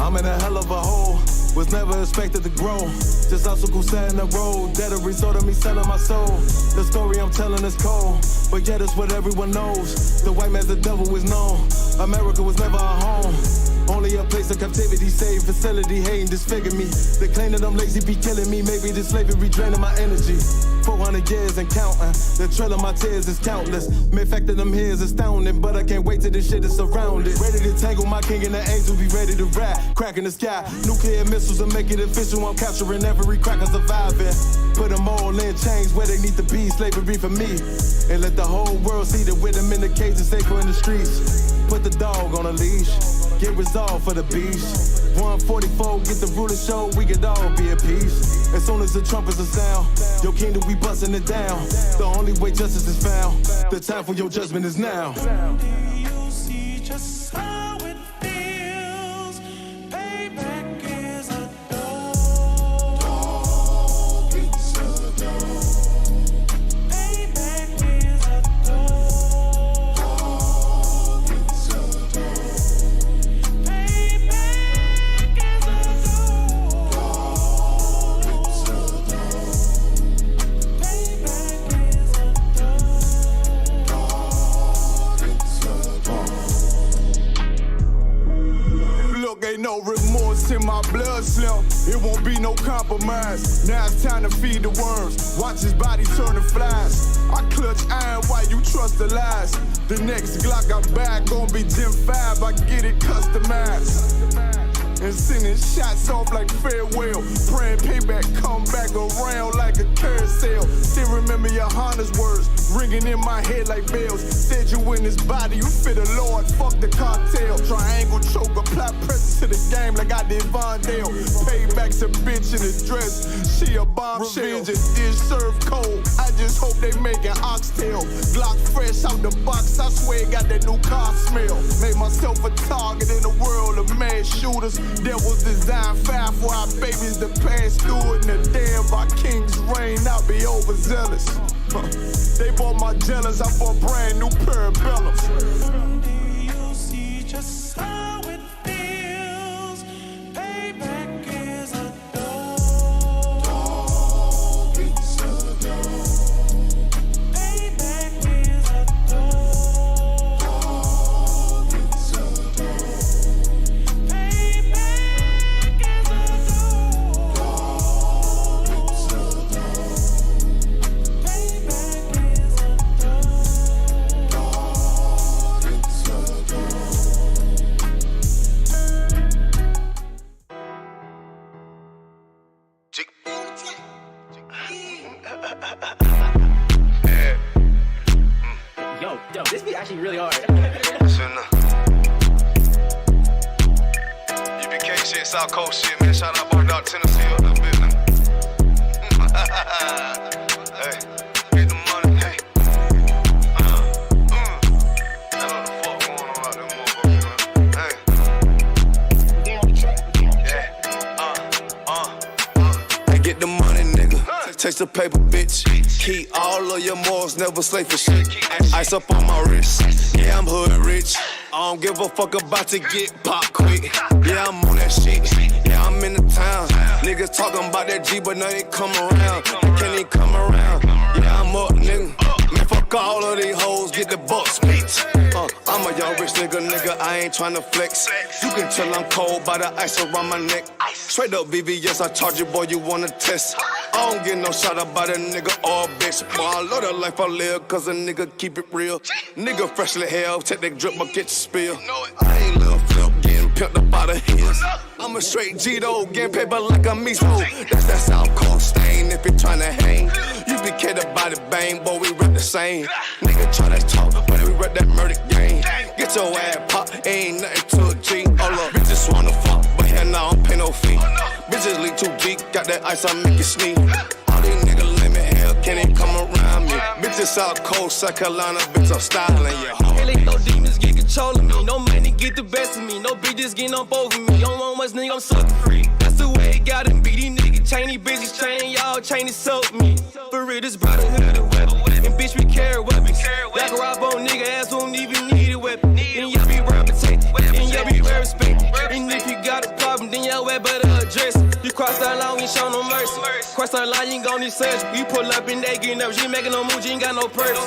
I'm in a hell of a hole. Was never expected to grow. Just obstacle set in the road. That a result of me selling my soul. The story I'm telling is cold, but yet it's what everyone knows. The white man's the devil is known. America was never our home. Only a place of captivity, safe facility, hating disfigure me. They claim that I'm lazy, be killing me. Maybe this slavery draining my energy. 400 years and counting. The trail of my tears is countless. Main fact of them here is astounding, but I can't wait till this shit is surrounded. Ready to tangle my king and the angel, be ready to rap. Crack in the sky, nuclear missiles and make it official. I'm capturing every cracker surviving. Put them all in chains where they need to be. Slavery for me. And let the whole world see that with them in the cage and safer in the streets. Put the dog on a leash. Get resolved for the beast. 144, get the ruler show, we could all be at peace. As soon as the trumpets are sound, your kingdom, we busting it down. The only way justice is found, the time for your judgment is now. Do you see just how it feels? Payback is a dog. Dog, it's a dog. Payback is a dog. Dog, it's a dog. Payback is a dog. Dog, it's a dog. Payback is a dog. Dog, it's a dog. Look, ain't no remorse in my blood slim. It won't be no compromise. Now it's time to feed the worms. Watch his body turn to flies. I clutch iron while you trust the lies. The next Glock I buy gon' be Gen 5. I get it customized. And sending shots off like farewell. Praying payback come back around like a carousel. Still remember your Honda's words ringing in my head like bells. Said you in this body, you fit a Lord, fuck the cartel. Triangle choke, apply pressure to the game like I did Von Dale. Payback's a bitch in a dress, she a bombshell. Revenge is dish served cold, I just hope they making oxtail. Glock fresh out the box, I swear it got that new car smell. Made myself a target in a world of mad shooters. Devils design fire for our babies to pass through it. And the day of our king's reign, I'll be overzealous. They bought my jealous, I bought brand new parabellums. Do you see just how it feels? Payback is a dog. Dog, it's a dog. Payback is a dog. Dog, it's a dog. Payback is a dog. Dog, it's a dog. Payback is a dog. Dog, it's a dog. Yo, this beat actually really hard. UBK shit, South Coast shit, man. Shout out Bar Dog, Tennessee, up that business. Hey, get the money, hey. I know the fuck going on out there, motherfucker, man. Hey. Hey, get the money, nigga. Taste the paper, bitch. Keep all of your morals, never slave for shit. Ice up on my wrist. Yeah, I'm hood rich. I don't give a fuck about to get pop quick. Yeah, I'm on that shit. Yeah, I'm in the town. Niggas talking about that G, but now they come around. They can't even come around. Yeah, I'm up, nigga. Man, fuck all of these hoes, get the bucks, bitch. I'm a young rich nigga, I ain't tryna flex. You can tell I'm cold by the ice around my neck. Straight up VVS, I charge you, boy, you wanna test. I don't get no shot about a nigga or a bitch. Boy, I love the life I live, cause a nigga keep it real. Nigga freshly hell, take that drip, but get your spill. I ain't little flip, getting pimped up out of his. I'm a straight G though, getting paper like a miso. That's that South Coast stain if you tryna hang. You be catered by the bang, boy, we rep the same. Nigga try to talk, but we rep that murder game. Get your ass pop, ain't nothing to a G. Hold up, bitches wanna fuck, but hell nah, I don't pay no fee. Bitches leak too deep, got that ice, I make you sneeze. All these niggas lame as hell, can't even come around me. Bitches South Coast, South Carolina, bitch, I'm styling ya. Really, no demons get control of me. No money get the best of me. No bitches getting up over me. Don't want much, nigga, I'm sucker free. That's the way it gotta be. These niggas chain, these bitches chain, y'all chain to soak me. For real, this brotherhood of weapon. And bitch, we carry weapons. Like a rob on nigga ass, won't even need a weapon. And y'all be reputation, and y'all be very respected. And if you got a problem, ain't show no mercy. Cross our line, you ain't gon' need surgery. You pull up and they getting up, you ain't making no move, you ain't got no purse.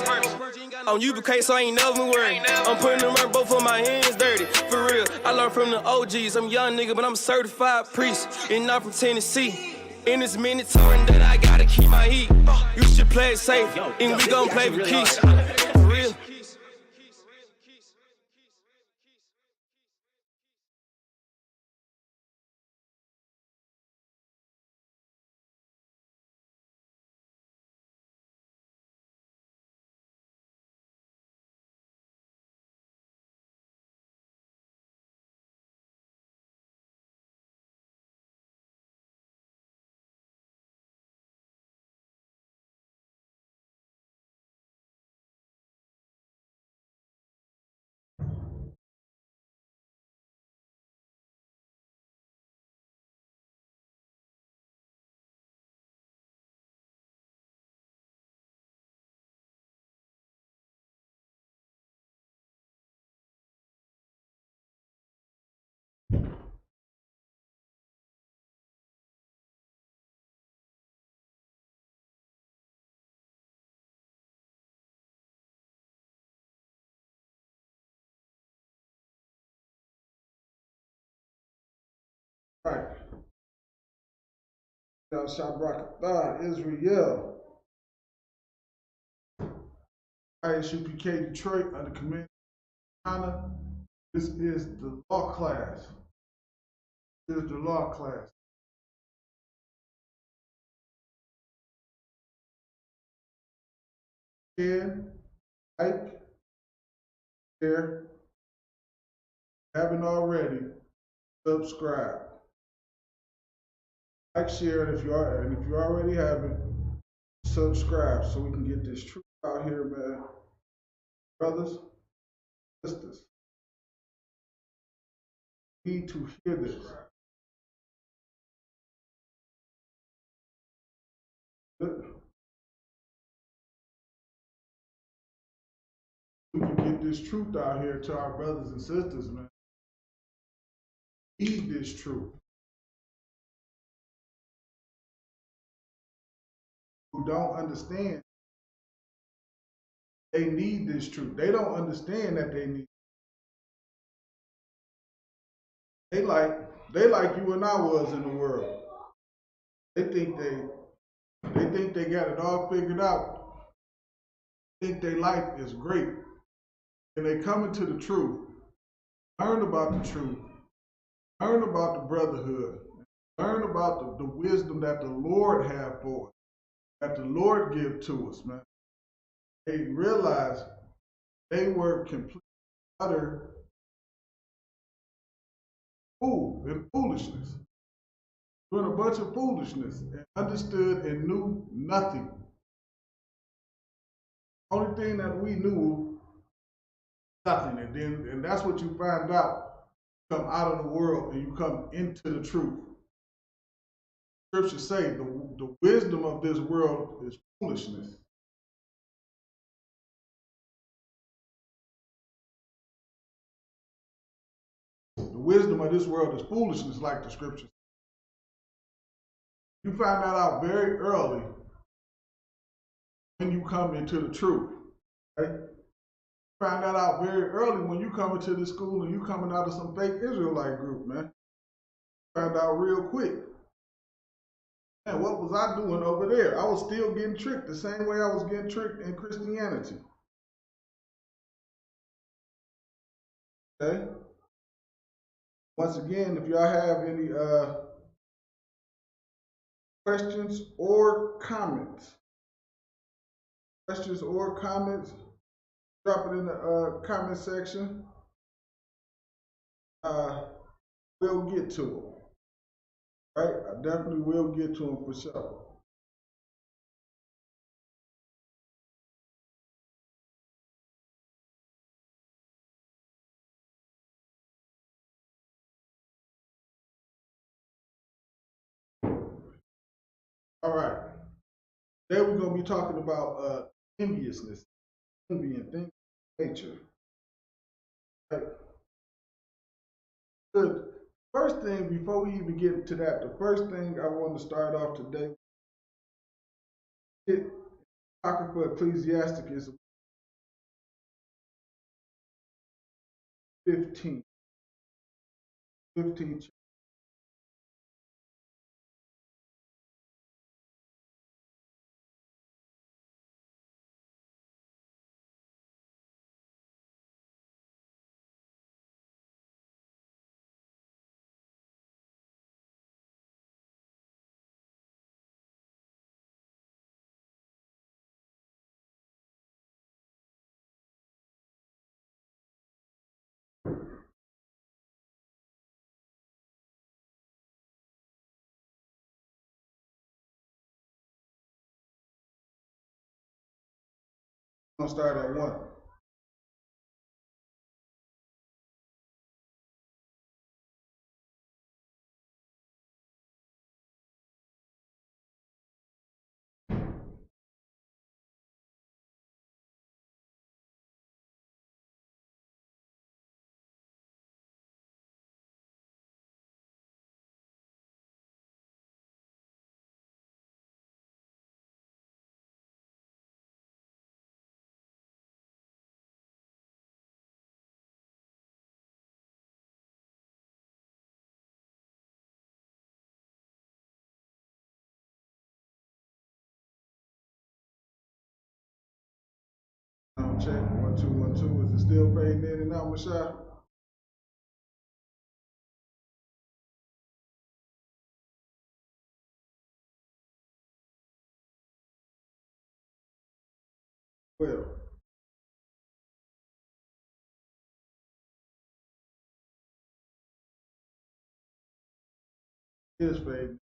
On you, because so I ain't never worried. I'm putting them right, both of my hands dirty. For real, I learned from the OGs. I'm a young nigga, but I'm a certified priest. And I'm from Tennessee. In this Minotaur that I gotta keep my heat. You should play it safe, and we gon' play for keys. For real. Right. Shabrakatah, Israel. ISUPK Detroit under command of China. This is the law class. This is the law class. Share, like, share. Haven't already, subscribe. Like, share, and if you already haven't, subscribe so we can get this truth out here, man. Brothers, sisters, need to hear this. We can get this truth out here to our brothers and sisters, man. Need this truth. Who don't understand, they need this truth. They don't understand that they need. They like you and I was in the world. They think they got it all figured out. They think their life is great. And they come into the truth, learn about the truth, learn about the brotherhood, learn about the wisdom that the Lord have for us, that the Lord give to us, man. They realize they were complete utter fool and foolishness, doing a bunch of foolishness, and understood and knew nothing. Only thing that we knew, nothing. And that's what you find out. You come out of the world and you come into the truth. Scriptures say the wisdom of this world is foolishness. The wisdom of this world is foolishness, like the scriptures. You find that out very early when you come into the truth. Right? You find that out very early when you come into the school and you coming out of some fake Israelite group, man. You find out real quick. Man, what was I doing over there? I was still getting tricked the same way I was getting tricked in Christianity. Okay? Once again, if y'all have any questions or comments, drop it in the comment section. We'll get to them. Right? I definitely will get to them for sure. All right. Today we're going to be talking about enviousness, envy, and things of nature. Right? Good. First thing, before we even get to that, the first thing I want to start off today, talking for Ecclesiastic is 15. 15. I'm gonna start at 1. Check 1 2 1 2. Is it still fading in and out, Michelle? Well, it is fading.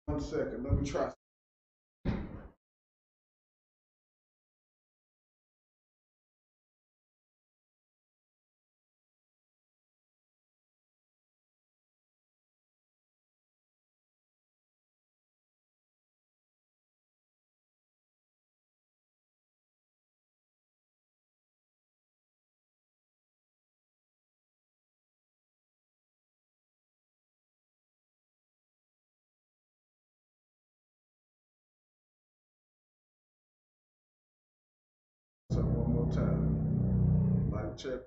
One second, let me try. So one more time. Mic check.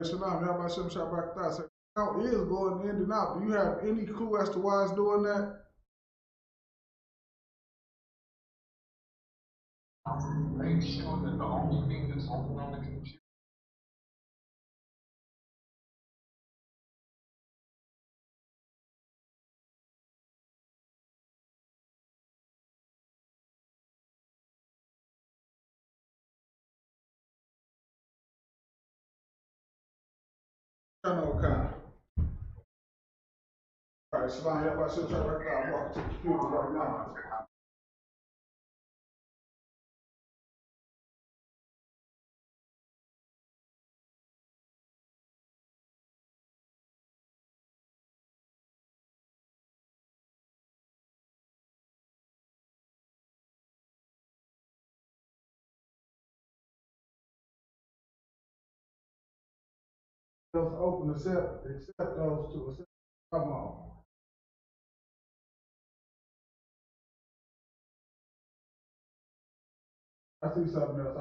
Shalom, how about Shem Shabbat? So now is going in and out. Do you have any clue as to why it's doing that? Make sure that the only thing that's open on the computer I know, kind of. All right, Shalom, how about Shem Shabbat? I'm walking to the computer right now. Those open accept those to accept. Come on. I see something else.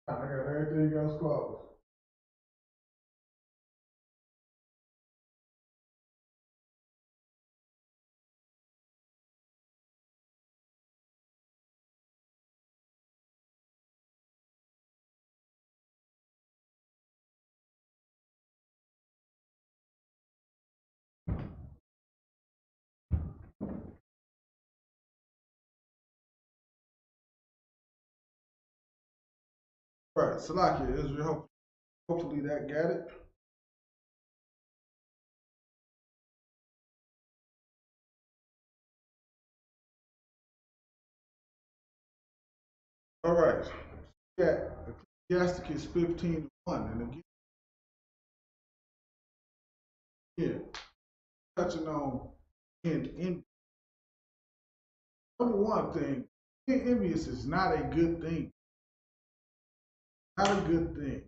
I got everything else closed. Right, Salakia, Israel. Hopefully that got it. All right. Yeah, Ecclesiasticus 15:1. And again, touching on envy. Number one thing, being envious is not a good thing. Not a good thing.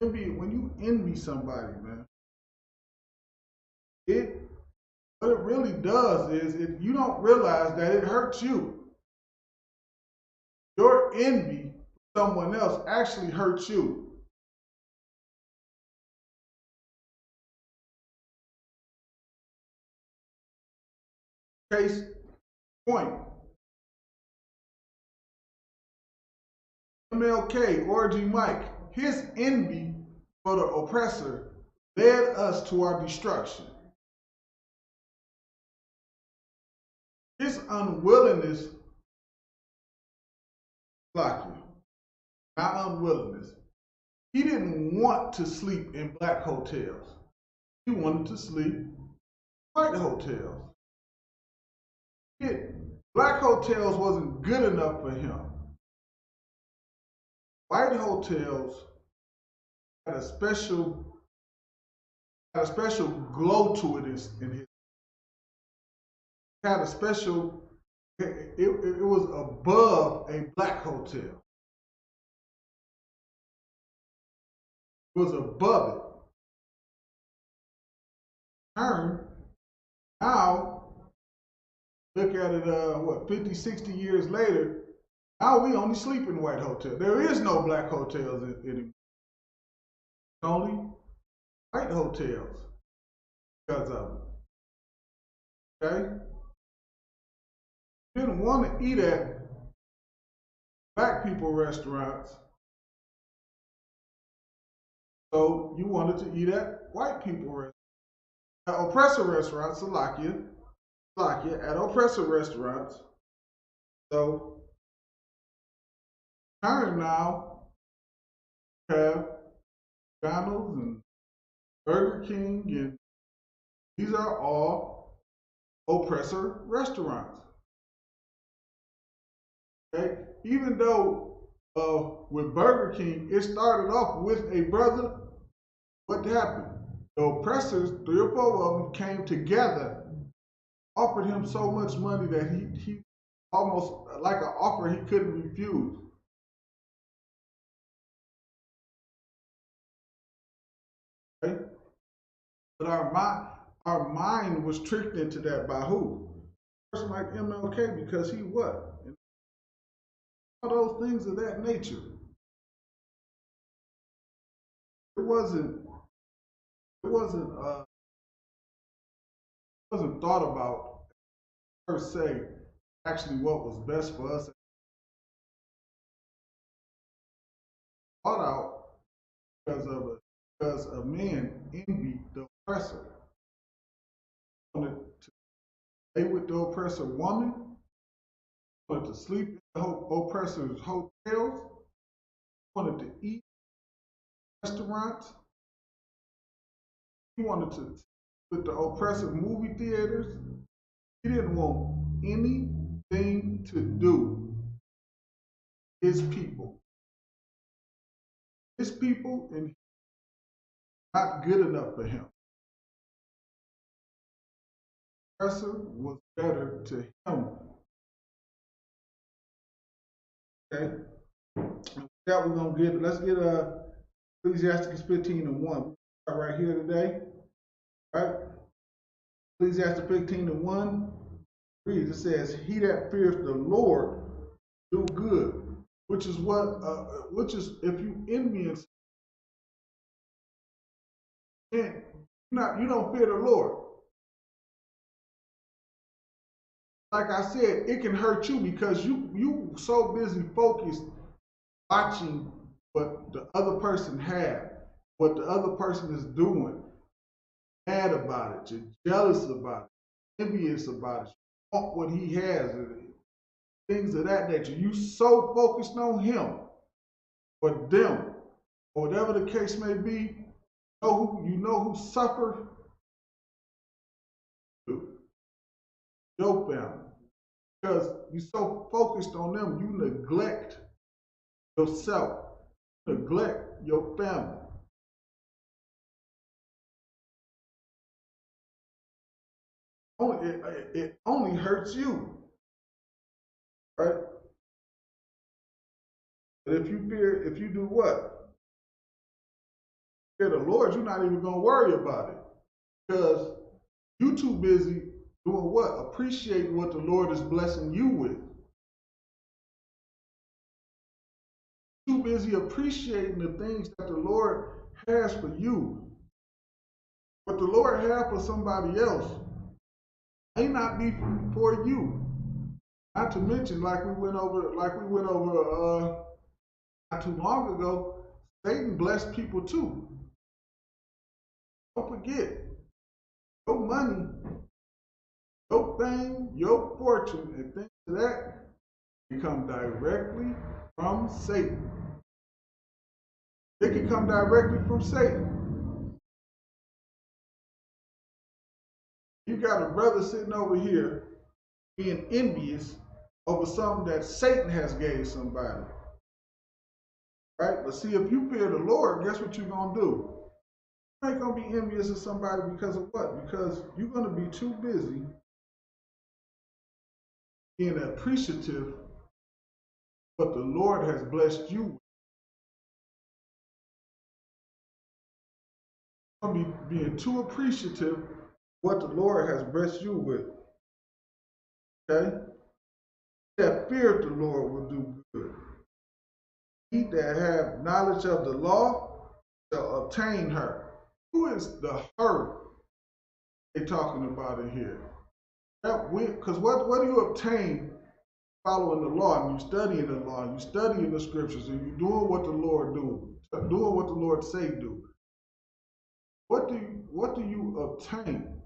Envy, when you envy somebody, man, what it really does is you don't realize that it hurts you. Your envy for someone else actually hurts you. Case point, MLK, Orgy Mike, his envy for the oppressor led us to our destruction. His unwillingness, like you, not unwillingness, he didn't want to sleep in black hotels. He wanted to sleep in white hotels. Black hotels wasn't good enough for him. White hotels had a special glow to it in his. Had a special. It was above a black hotel. It was above it. Turn now. Look at it. 50, 60 years later. Now we only sleep in white hotels. There is no black hotels anymore. Only white hotels because of it. Okay? You didn't want to eat at black people restaurants, so you wanted to eat at white people restaurants. At oppressor restaurants, Salakia, at oppressor restaurants. So, turn now, have McDonald's and Burger King, and these are all oppressor restaurants. Okay? Even though with Burger King, it started off with a brother, what happened? The oppressors, 3 or 4 of them, came together, offered him so much money that he almost like an offer he couldn't refuse. Okay? But our mind was tricked into that by who? A person like MLK, because he what? And all those things of that nature. It wasn't thought about per se actually what was best for us. Thought out because a man envied the oppressor. Wanted to stay with the oppressor woman, wanted to sleep in the oppressor's hotels, wanted to eat restaurants, he wanted to with the oppressor movie theaters. He didn't want anything to do with his people. His people and not good enough for him. oppressor was better to him. Okay? And with that, let's get Ecclesiastes 15:1. Right here today, right? Ecclesiastes 15:1 reads, it says, "He that fears the Lord do good," which is if you envious, you don't fear the Lord. Like I said, it can hurt you because you so busy focused watching what the other person had, what the other person is doing, mad about it, you're jealous about it, envious about it, you want what he has, things of that nature. You so focused on him or them, or whatever the case may be. You know who suffer? Your family. Because you're so focused on them, you neglect yourself, neglect your family. It only hurts you, right? But if you do what? Fear the Lord, you're not even gonna worry about it. Because you too busy doing what? Appreciating what the Lord is blessing you with. Too busy appreciating the things that the Lord has for you. What the Lord has for somebody else may not be for you. Not to mention, like we went over not too long ago, Satan blessed people too. Don't forget, your money, your fame, your fortune, and things like that come directly from Satan. It can come directly from Satan. You got a brother sitting over here being envious over something that Satan has gave somebody. Right? But see, if you fear the Lord, guess what you're going to do? You ain't going to be envious of somebody because of what? Because you're going to be too busy being appreciative of what the Lord has blessed you with. You're going to be being too appreciative of what the Lord has blessed you with. Okay? That fear of the Lord will do good. He that have knowledge of the law shall obtain her. Who is the her they talking about in here? Because what do you obtain following the law, and you studying the law, and you studying the scriptures, and you doing what the Lord do, doing what the Lord say do? What do you obtain?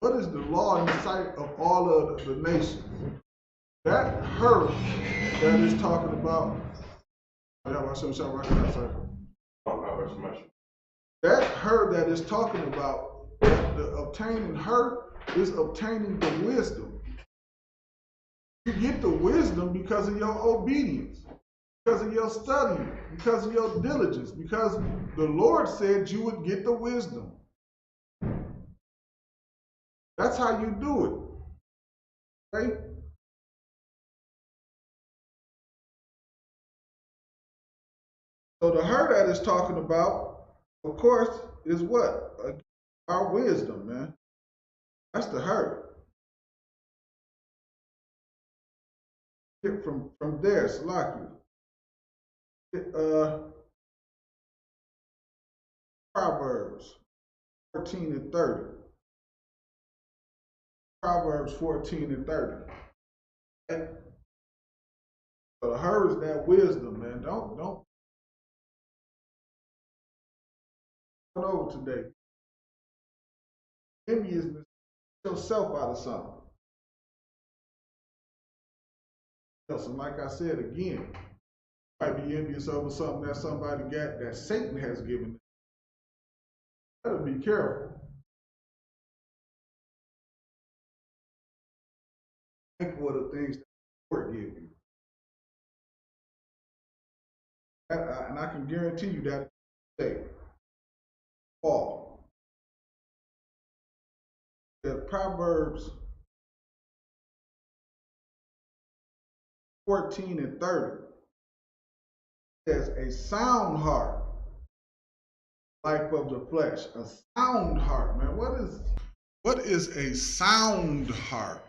What is the law in the sight of all of the nations? That her that is talking about. That her that is talking about, the obtaining her is obtaining the wisdom. You get the wisdom because of your obedience, because of your studying, because of your diligence, because the Lord said you would get the wisdom. That's how you do it. Okay? So the her that is talking about, of course, is what? Our wisdom, man. That's the her. Get from there, Salakia. Proverbs 14 and 30. Proverbs 14 and 30. And so the her is that wisdom, man. Don't over today. Enviousness yourself out of something. So like I said again, you might be envious over something that somebody got that Satan has given. You better be careful. Thankful for the things that the Lord gave you. And I can guarantee you that Paul Proverbs 14:30 says, a sound heart, life of the flesh. A sound heart, man. What is a sound heart?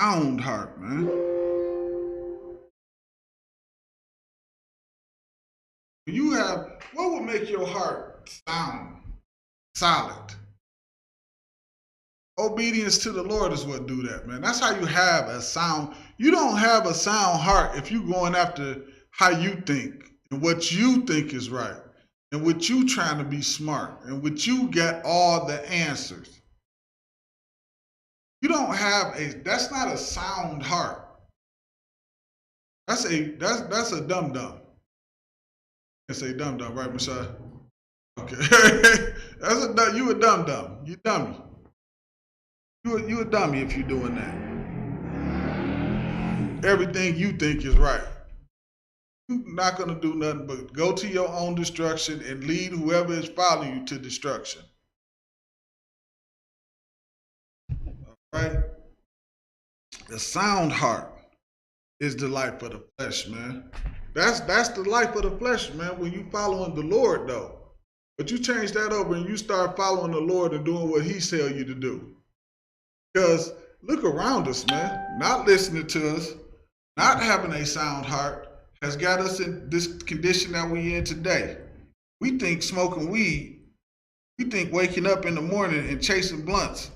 Sound heart, man. What would make your heart sound, solid? Obedience to the Lord is what do that, man. That's how you have a sound. You don't have a sound heart if you're going after how you think and what you think is right and what you trying to be smart and what you get all the answers. You don't have that's not a sound heart. That's a dum dum. I say dum dum, right, Michelle? Okay. You a dum dum. You dummy. You a dummy if you're doing that. Everything you think is right. You're not gonna do nothing but go to your own destruction and lead whoever is following you to destruction. Right? The sound heart is the life of the flesh, man. That's the life of the flesh, man, when you following the Lord though. But you change that over and you start following the Lord and doing what He tells you to do. Because look around us, man. Not listening to us, not having a sound heart has got us in this condition that we in today. We think smoking weed, we think waking up in the morning and chasing blunts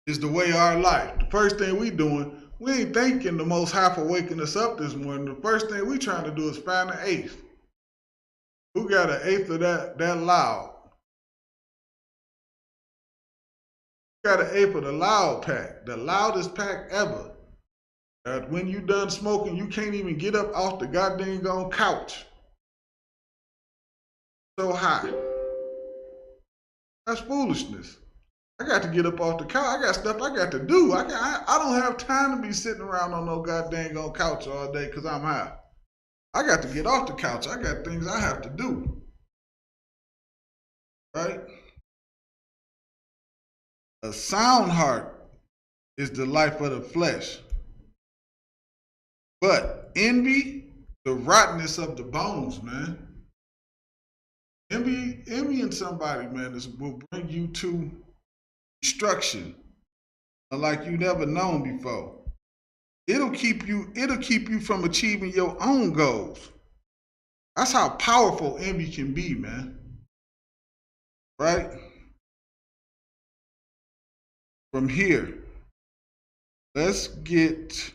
is the way of our life. The first thing we doing, we ain't thanking the Most High for waking us up this morning. The first thing we trying to do is find an eighth. Who got an eighth of that loud? Got an eighth of the loud pack, the loudest pack ever. When you done smoking, you can't even get up off the goddamn couch. So high. That's foolishness. I got to get up off the couch. I got stuff I got to do. I don't have time to be sitting around on no goddamn couch all day because I'm high. I got to get off the couch. I got things I have to do. Right? A sound heart is the life of the flesh. But envy, the rottenness of the bones, man. Envying somebody, man, will bring you to destruction like you never known before. It'll keep you from achieving your own goals. That's how powerful envy can be, man. Right? From here, let's get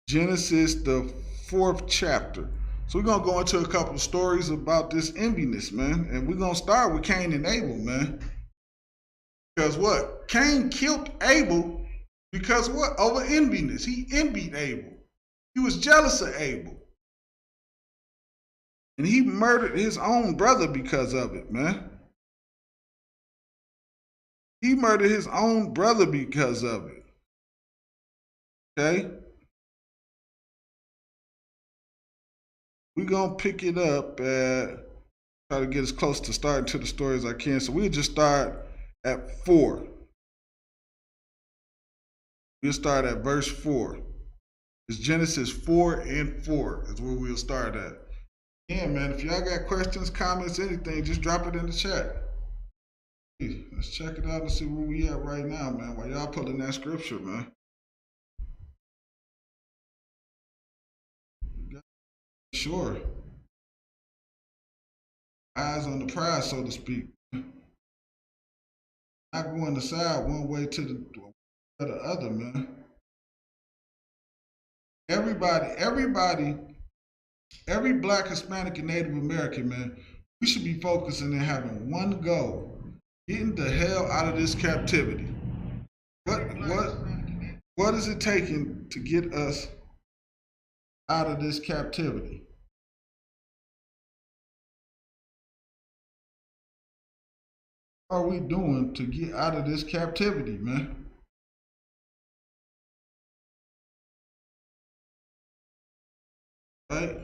Genesis, the 4th chapter. So we're going to go into a couple of stories about this enviness, man. And we're going to start with Cain and Abel, man. Because what? Cain killed Abel because what? Over enviness. He envied Abel. He was jealous of Abel. And he murdered his own brother because of it, man. He murdered his own brother because of it. Okay? We're going to pick it up at, try to get as close to starting to the story as I can. So we'll just start at 4. We'll start at verse 4. It's Genesis 4 and 4 is where we'll start at. Yeah, man, if y'all got questions, comments, anything, just drop it in the chat. Let's check it out and see where we at right now, man, while y'all pulling that scripture, man. Sure. Eyes on the prize, so to speak. Not going to side one way to the other, man. Every Black, Hispanic, and Native American, man, we should be focusing and having one goal: getting the hell out of this captivity. What is it taking to get us out of this captivity? What are we doing to get out of this captivity, man? Right?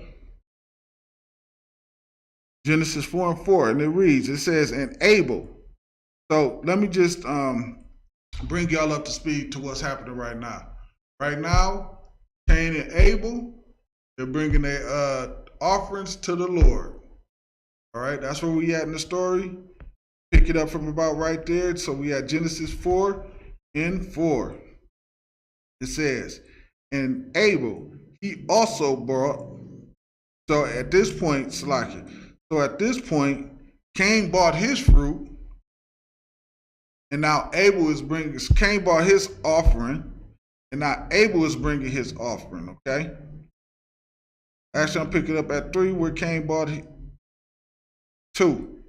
Genesis 4:4, and it reads, it says, and Abel. So let me just bring y'all up to speed to what's happening right now. Right now, Cain and Abel, they're bringing their offerings to the Lord. All right, that's where we at in the story. Pick it up from about right there. So we at Genesis 4:4. It says, and Abel, he also brought, so at this point, Cain bought his fruit, and now Cain bought his offering, and now Abel is bringing his offering, okay? Actually, I'm picking up at 3 where Cain bought 2.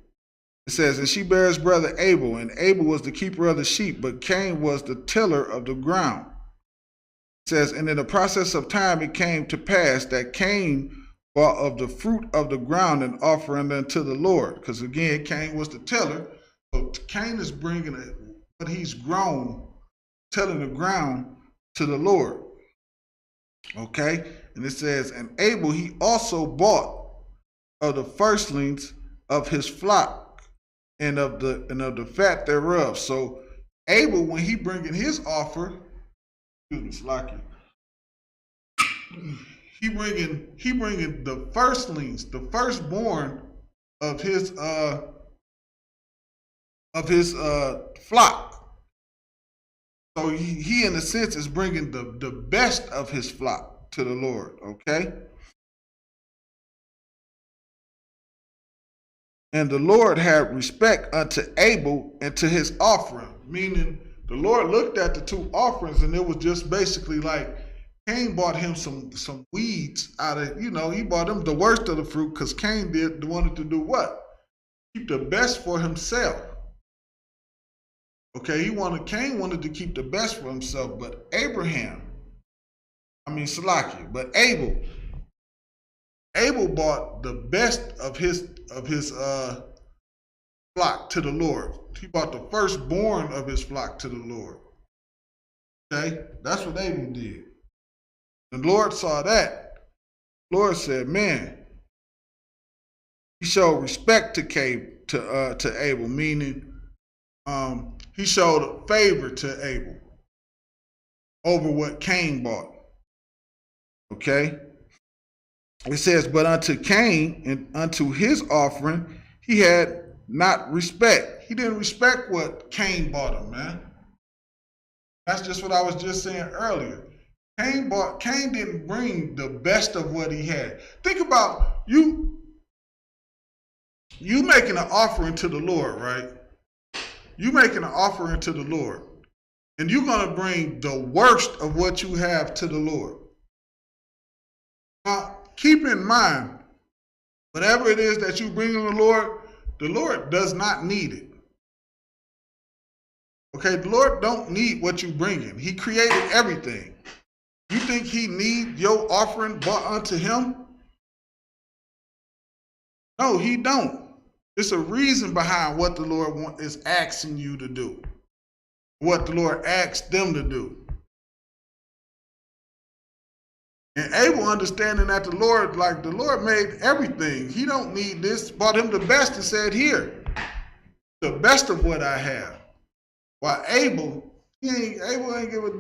It says, and she bare his brother Abel, and Abel was the keeper of the sheep, but Cain was the tiller of the ground. It says, and in the process of time it came to pass that Cain bought of the fruit of the ground and offering unto the Lord. Because again, Cain was the tiller. So Cain is bringing what he's grown, tilling the ground to the Lord. Okay? And it says, and Abel, he also bought of the firstlings of his flock and of the fat thereof. So Abel, when he bringing his offer, excuse me, Slacky, he bringing the firstlings, the firstborn of his flock. So he in a sense is bringing the best of his flock to the Lord. Okay. And the Lord had respect unto Abel and to his offering, meaning the Lord looked at the 2 offerings, and it was just basically like Cain bought him some weeds out of, he bought him the worst of the fruit, because Cain wanted to do what? Keep the best for himself. Okay, Cain wanted to keep the best for himself, but Abel bought the best of his flock to the Lord. He bought the firstborn of his flock to the Lord. Okay, that's what Abel did. The Lord saw that. The Lord said, "Man, he showed respect to Abel, meaning he showed favor to Abel over what Cain bought." Okay. It says, but unto Cain and unto his offering, he had not respect. He didn't respect what Cain bought him, man. That's just what I was just saying earlier. Cain didn't bring the best of what he had. Think about you making an offering to the Lord, right? You making an offering to the Lord, and you're going to bring the worst of what you have to the Lord. Now, keep in mind, whatever it is that you bring to the Lord does not need it. Okay, the Lord don't need what you bringing. He created everything. You think he need your offering brought unto him? No, he don't. It's a reason behind what the Lord is asking you to do. What the Lord asked them to do. And Abel understanding that the Lord made everything. He don't need this. Bought him the best and said, here, the best of what I have. While Abel ain't give a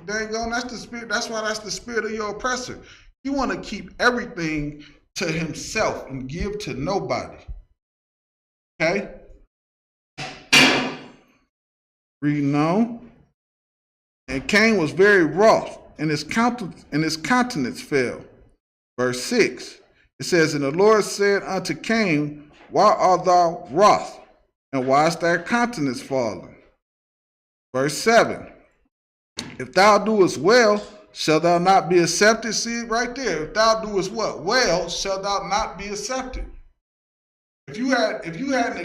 dang on. That's the spirit. That's why that's the spirit of your oppressor. You want to keep everything to himself and give to nobody. Okay? Reading on. And Cain was very wroth, and his countenance fell. Verse 6. It says, and the Lord said unto Cain, why art thou wroth? And why is thy countenance fallen? Verse 7. If thou doest well, shalt thou not be accepted? See it right there. If thou doest what? Well, shalt thou not be accepted? If you had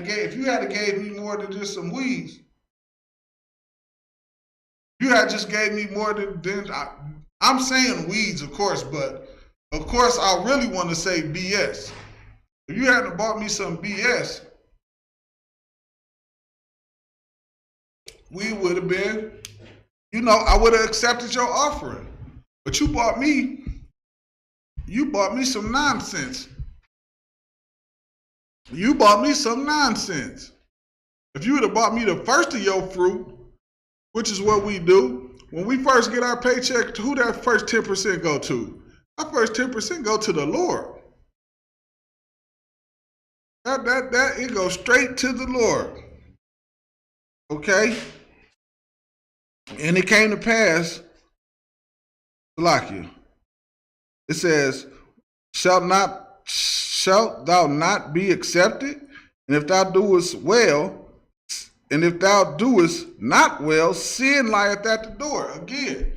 gave me more than just some weeds, you had just gave me more than I'm saying weeds, of course, but of course I really want to say BS. If you hadn't bought me some BS, we would have been, I would have accepted your offering. But you bought me some nonsense. You bought me some nonsense. If you would have bought me the first of your fruit, which is what we do, when we first get our paycheck, who that first 10% go to? Our first 10% go to the Lord. That it goes straight to the Lord. Okay? And it came to pass, Salakia. It says, shalt thou not be accepted? And if thou doest well, and if thou doest not well, sin lieth at the door. Again,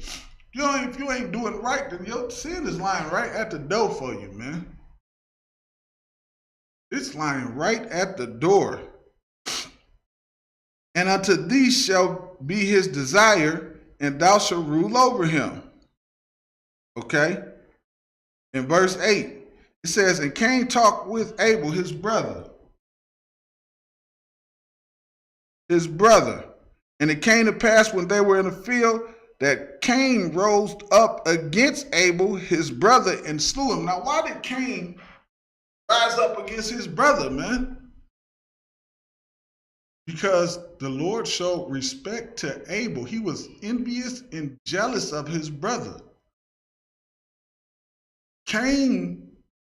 if you ain't doing right, then your sin is lying right at the door for you, man. It's lying right at the door. And unto thee shall be his desire, and thou shalt rule over him. Okay? In verse 8, it says, and Cain talked with Abel, his brother. And it came to pass when they were in the field that Cain rose up against Abel, his brother, and slew him. Now, why did Cain rise up against his brother, man? Because the Lord showed respect to Abel. He was envious and jealous of his brother. Cain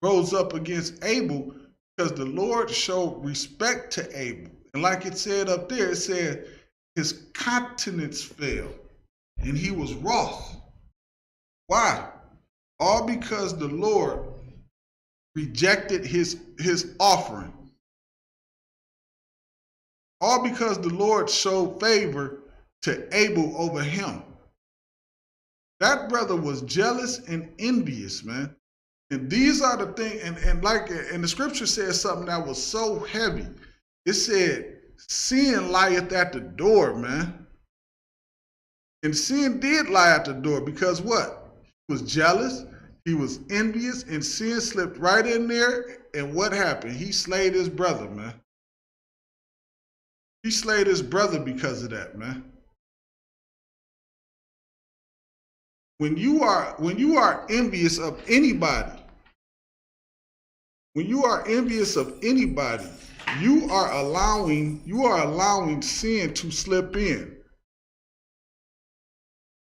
rose up against Abel because the Lord showed respect to Abel. And like it said up there, it said his countenance fell and he was wroth. Why? All because the Lord rejected his offering. All because the Lord showed favor to Abel over him. That brother was jealous and envious, man. And these are the things, and the scripture says something that was so heavy. It said, sin lieth at the door, man. And sin did lie at the door because what? He was jealous, he was envious, and sin slipped right in there. And what happened? He slayed his brother, man. He slayed his brother because of that, man. When you are envious of anybody, you are allowing sin to slip in.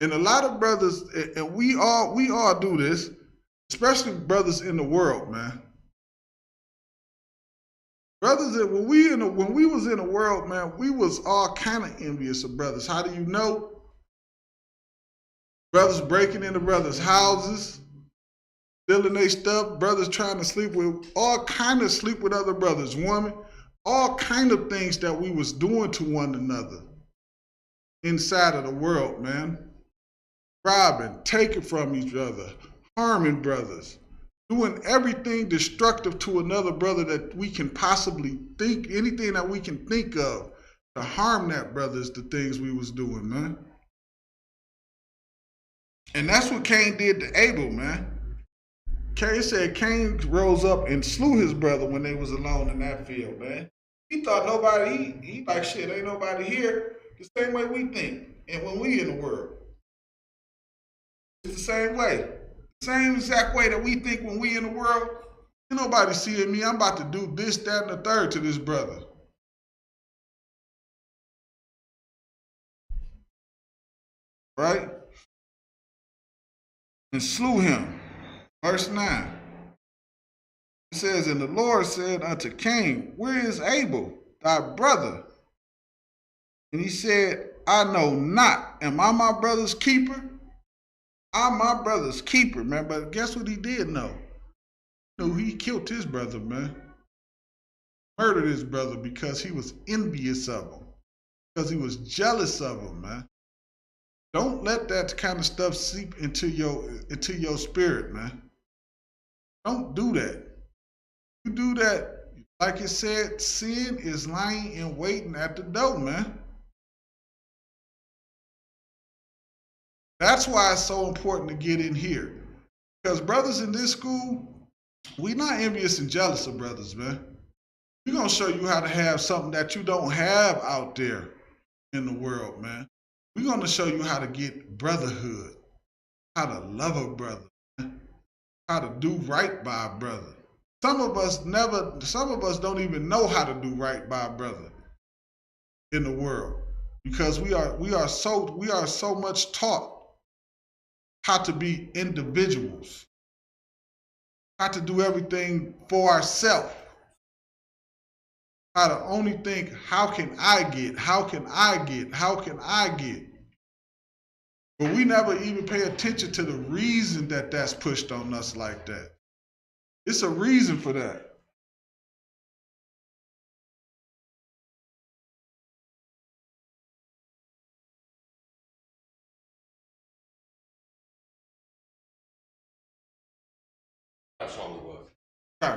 And a lot of brothers, and we all do this, especially brothers in the world, man. Brothers, when we was in the world, man, we was all kind of envious of brothers. How do you know? Brothers breaking into brothers' houses, stealing their stuff, brothers trying to sleep with other brothers' women, all kind of things that we was doing to one another inside of the world, man. Robbing, taking from each other, harming brothers, doing everything destructive to another brother that we can possibly think, anything that we can think of to harm that brother is the things we was doing, man. And that's what Cain did to Abel, man. Cain said Cain rose up and slew his brother when they was alone in that field, man. He thought nobody, he like, shit, ain't nobody here. The same way we think, and when we in the world. It's the same way. Same exact way that we think when we in the world. Ain't nobody seeing me. I'm about to do this, that, and the third to this brother. Right? And slew him. Verse 9. It says, and the Lord said unto Cain, where is Abel, thy brother? And he said, I know not. Am I my brother's keeper? I'm my brother's keeper, man. But guess what he did know? No, he killed his brother, man. Murdered his brother because he was envious of him. Because he was jealous of him, man. Don't let that kind of stuff seep into your spirit, man. Don't do that. You do that, like it said, sin is lying and waiting at the door, man. That's why it's so important to get in here. Because brothers in this school, we not envious and jealous of brothers, man. We're going to show you how to have something that you don't have out there in the world, man. We're going to show you how to get brotherhood, how to love a brother, man. How to do right by a brother. some of us don't even know how to do right by a brother in the world because we are so much taught how to be individuals, how to do everything for ourselves, how to only think, how can I get? But we never even pay attention to the reason that that's pushed on us like that. It's a reason for that.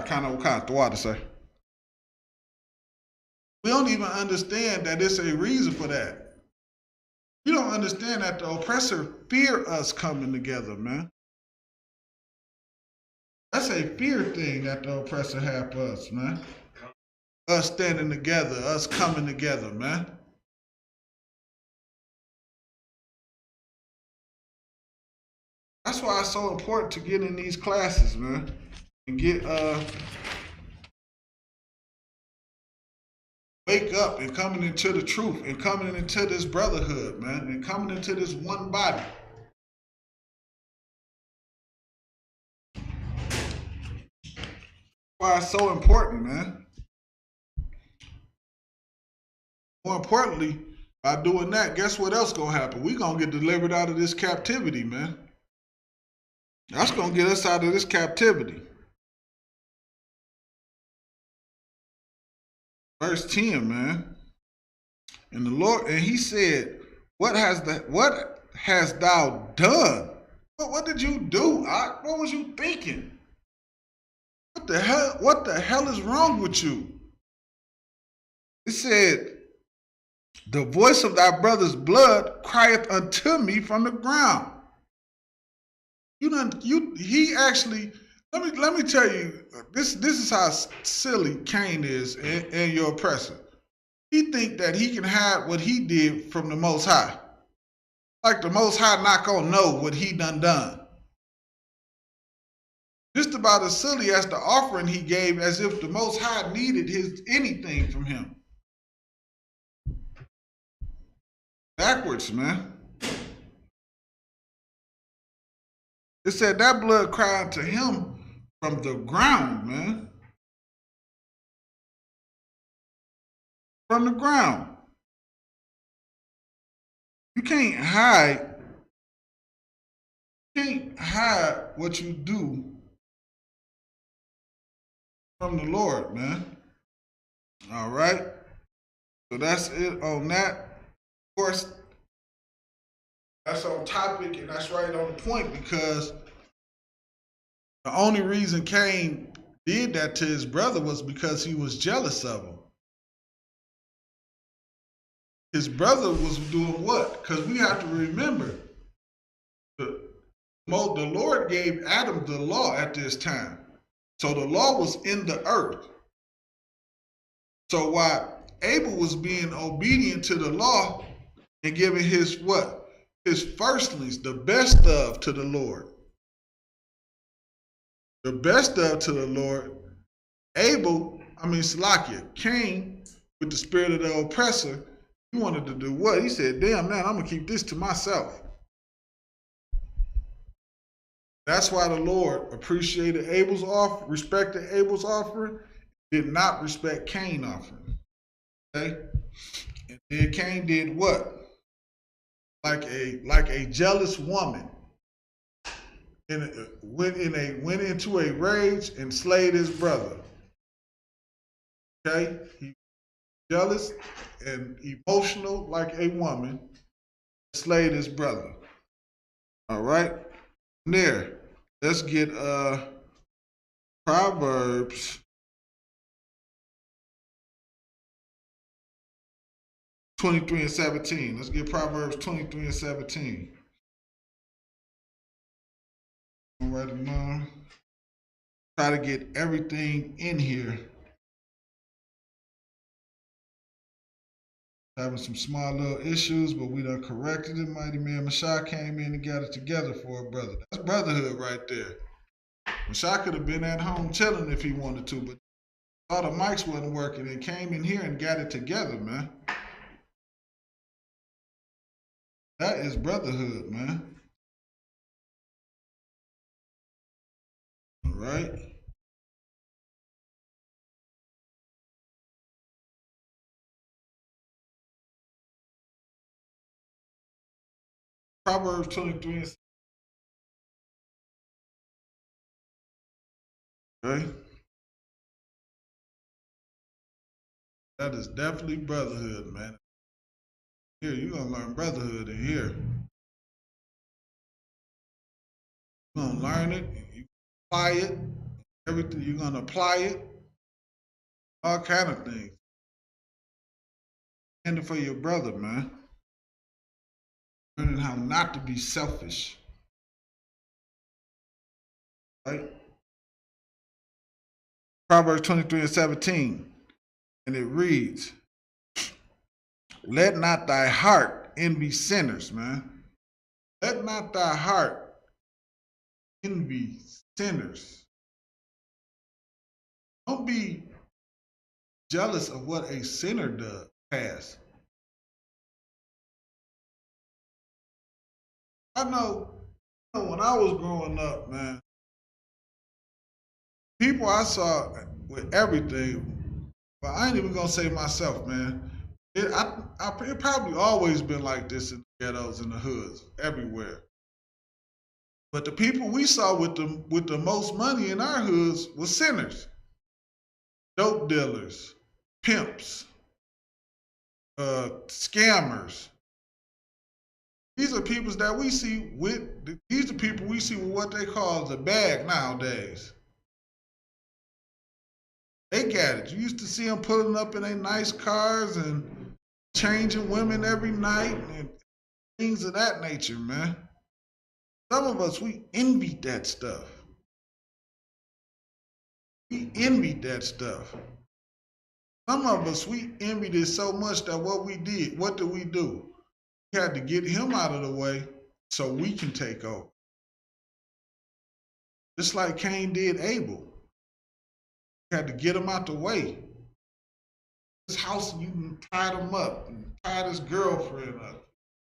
Kind of throw out to say. We don't even understand that it's a reason for that. We don't understand that the oppressor fear us coming together, man. That's a fear thing that the oppressor have for us, man. Us standing together, us coming together, man. That's why it's so important to get in these classes, man, and get wake up and coming into the truth and coming into this brotherhood, man, and coming into this one body. Why it's so important, man. More importantly, by doing that, guess what else gonna happen? We gonna get delivered out of this captivity, man. That's gonna get us out of this captivity. Verse 10, man. And the Lord, and he said, what hast thou done? What did you do? What was you thinking? What the hell is wrong with you? It said, the voice of thy brother's blood crieth unto me from the ground. He actually, let me tell you, this is how silly Cain is and your oppressor. He think that he can hide what he did from the Most High. Like the Most High not gonna know what he done. Just about as silly as the offering he gave, as if the Most High needed anything from him. Backwards, man. It said that blood cried to him from the ground, man. From the ground. You can't hide what you do from the Lord, man. All right. So that's it on that. Of course, that's on topic and that's right on the point, because the only reason Cain did that to his brother was because he was jealous of him. His brother was doing what? Because we have to remember, the Lord gave Adam the law at this time. So the law was in the earth. So while Abel was being obedient to the law and giving his what? His firstlings, the best of, to the Lord. The best of to the Lord. Cain, with the spirit of the oppressor, he wanted to do what? He said, damn, man, I'm going to keep this to myself. That's why the Lord appreciated Abel's offering, respected Abel's offering, did not respect Cain's offering. Okay? And then Cain did what? Like a jealous woman, went into a rage and slayed his brother. Okay? He was jealous and emotional like a woman, slayed his brother. All right? There. Let's get Proverbs 23 and 17. Let's get Proverbs 23 and 17. All right, Mom. Try to get everything in here. Having some small little issues, but we done corrected it. Mighty man Mashah came in and got it together for a brother. That's brotherhood right there. Rashad could have been at home chilling if he wanted to, but all the mics wasn't working and came in here and got it together, man. That is brotherhood, man. All right. Proverbs 23. Okay. That is definitely brotherhood, man. Here, you're gonna learn brotherhood in here. You're gonna learn it, you apply it, everything you're gonna apply it, all kind of things. And for your brother, man. Learning how not to be selfish. Right? Proverbs 23:17. And it reads, let not thy heart envy sinners, man. Let not thy heart envy sinners. Don't be jealous of what a sinner has. I know when I was growing up, man, people I saw with everything, but I ain't even gonna say myself, man. It probably always been like this in the ghettos and the hoods, everywhere. But the people we saw with the most money in our hoods was sinners, dope dealers, pimps, scammers. These are people that we see with. These are people we see with what they call the bag nowadays. They got it. You used to see them pulling up in their nice cars and changing women every night and things of that nature, man. Some of us, we envied that stuff. We envied that stuff. Some of us, we envied it so much that what did we do? We had to get him out of the way so we can take over. Just like Cain did Abel. We had to get him out the way. His house, you tied him up, and tied his girlfriend up,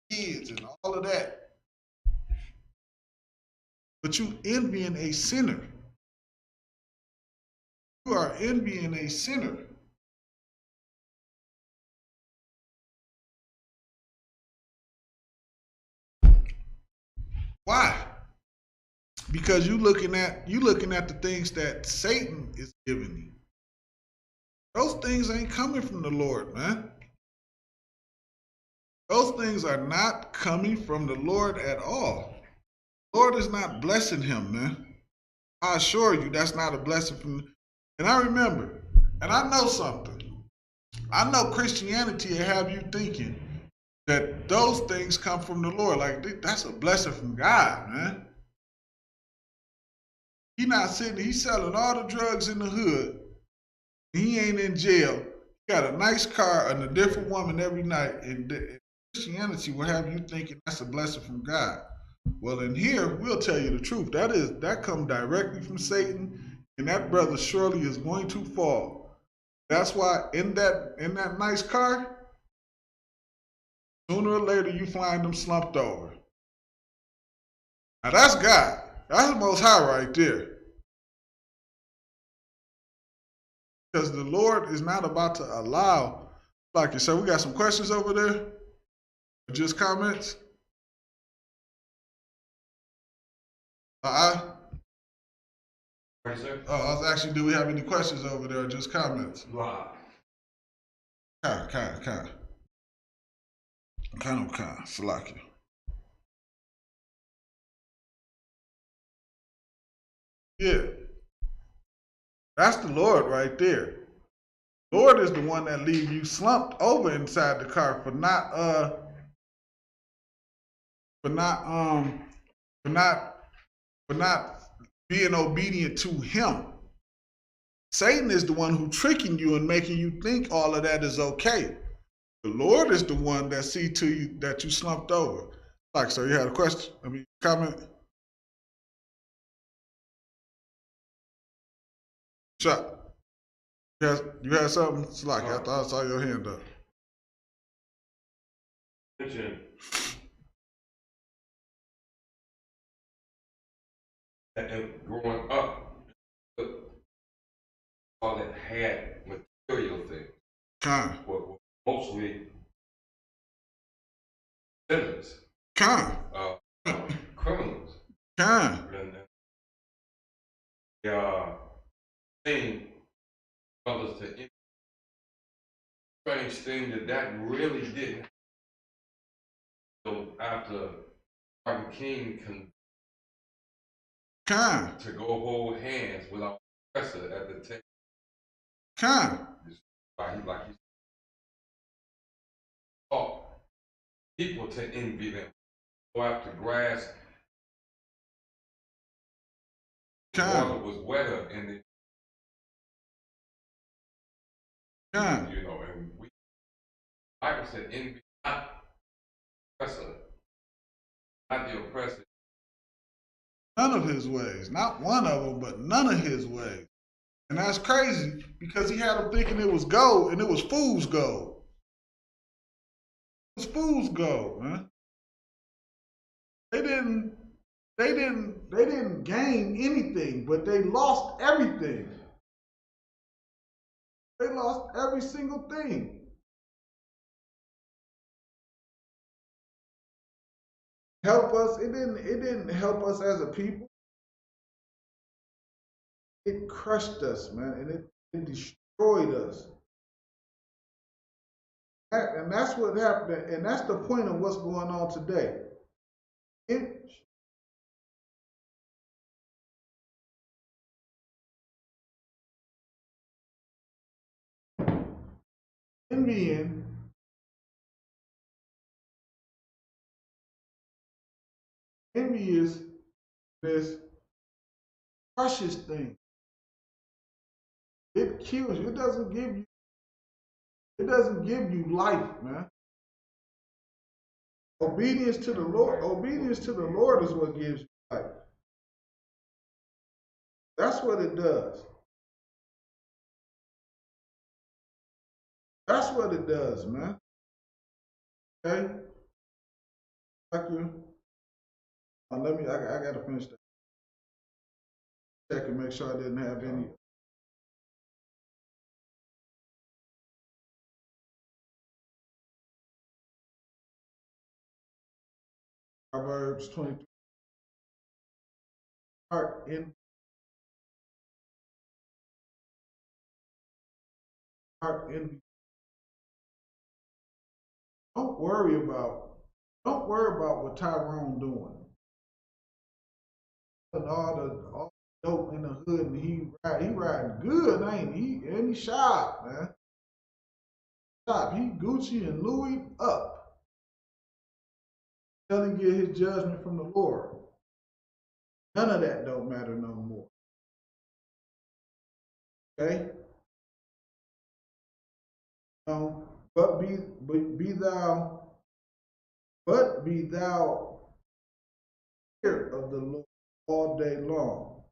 kids, and all of that. But you envying a sinner. You are envying a sinner. Why? Because you looking at the things that Satan is giving you. Those things ain't coming from the Lord, man. Those things are not coming from the Lord at all. The Lord is not blessing him, man. I assure you that's not a blessing from. And I remember, and I know something. I know Christianity will have you thinking that those things come from the Lord. Like, that's a blessing from God, man. He not sitting, he's selling all the drugs in the hood. He ain't in jail. He got a nice car and a different woman every night. And Christianity will have you thinking that's a blessing from God. Well, in here, we'll tell you the truth. That comes directly from Satan, and that brother surely is going to fall. That's why in that nice car, sooner or later you find them slumped over. Now that's God. That's the Most High right there. Because the Lord is not about to allow, like you said, we got some questions over there. Just comments. Right, sir. Oh, I was actually, do we have any questions over there or just comments? Right. Kind. Salaki. Yeah. That's the Lord right there. Lord is the one that leave you slumped over inside the car for not being obedient to him. Satan is the one who tricking you and making you think all of that is okay. The Lord is the one that see to you that you slumped over. Like, so you had a question? Comment? Shot. You had something? It's like I thought I saw your hand up. Mentioned and growing up, all that had material things were mostly sinners, criminals. And they are saying brothers to any strange thing that really didn't. So after Martin King to go hold hands with our professor at the table. Like he taught people to envy them. Go after grass. The water was wetter and you know, and we Bible said envy not the oppressor, not the oppressor. None of his ways. Not one of them, but none of his ways. And that's crazy because he had them thinking it was gold and it was fool's gold. It was fool's gold, man. They didn't gain anything, but they lost everything. They lost every single thing. Help us, it didn't help us as a people. It crushed us, man, and it destroyed us. And that's what happened, and that's the point of what's going on today. Envying envy is this precious thing. It kills you. It doesn't give you life, man. Obedience to the Lord is what gives you life. That's what it does. That's what it does, man. Okay? Thank you. I gotta finish that. Check and make sure I didn't have any. Proverbs 23. Heart envy. Don't worry about what Tyrone doing. And all the dope in the hood, and he riding good, ain't he? And he shop, man. Shop. He Gucci and Louis up. Till he get his judgment from the Lord. None of that don't matter no more. Okay? But be thou fear of the Lord all day long.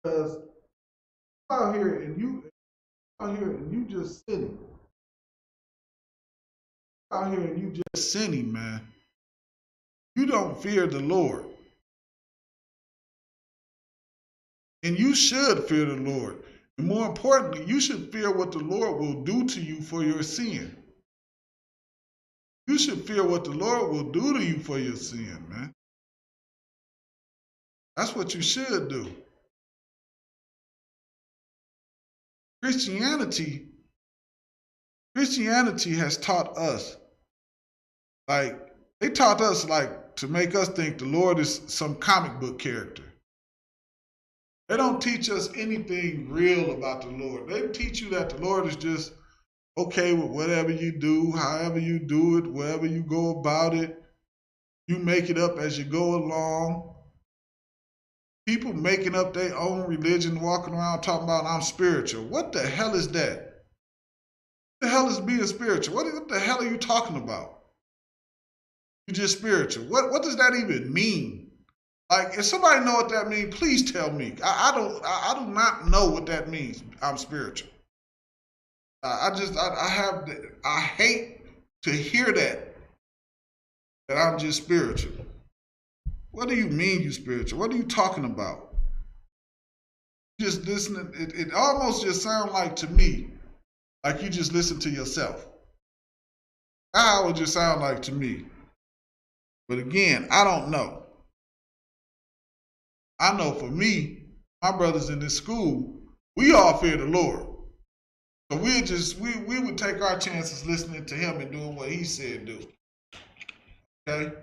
Because out here and you just sinning. Out here and you just sinning, man. You don't fear the Lord. And you should fear the Lord. And more importantly, you should fear what the Lord will do to you for your sin. You should fear what the Lord will do to you for your sin, man. That's what you should do. Christianity has taught us, they taught us to make us think the Lord is some comic book character. They don't teach us anything real about the Lord. They teach you that the Lord is just okay with whatever you do, however you do it, wherever you go about it. You make it up as you go along. People making up their own religion, walking around talking about I'm spiritual. What the hell is that? What the hell is being spiritual? What the hell are you talking about? You're just spiritual. What does that even mean? Like, if somebody know what that means, please tell me. I do not know what that means. I'm spiritual. I hate to hear that I'm just spiritual. What do you mean you spiritual? What are you talking about? Just listening, it almost just sounds like to me, like you just listen to yourself. That's how it just sound like to me. But again, I don't know. I know for me, my brothers in this school, we all fear the Lord. So we would take our chances listening to him and doing what he said do. Okay?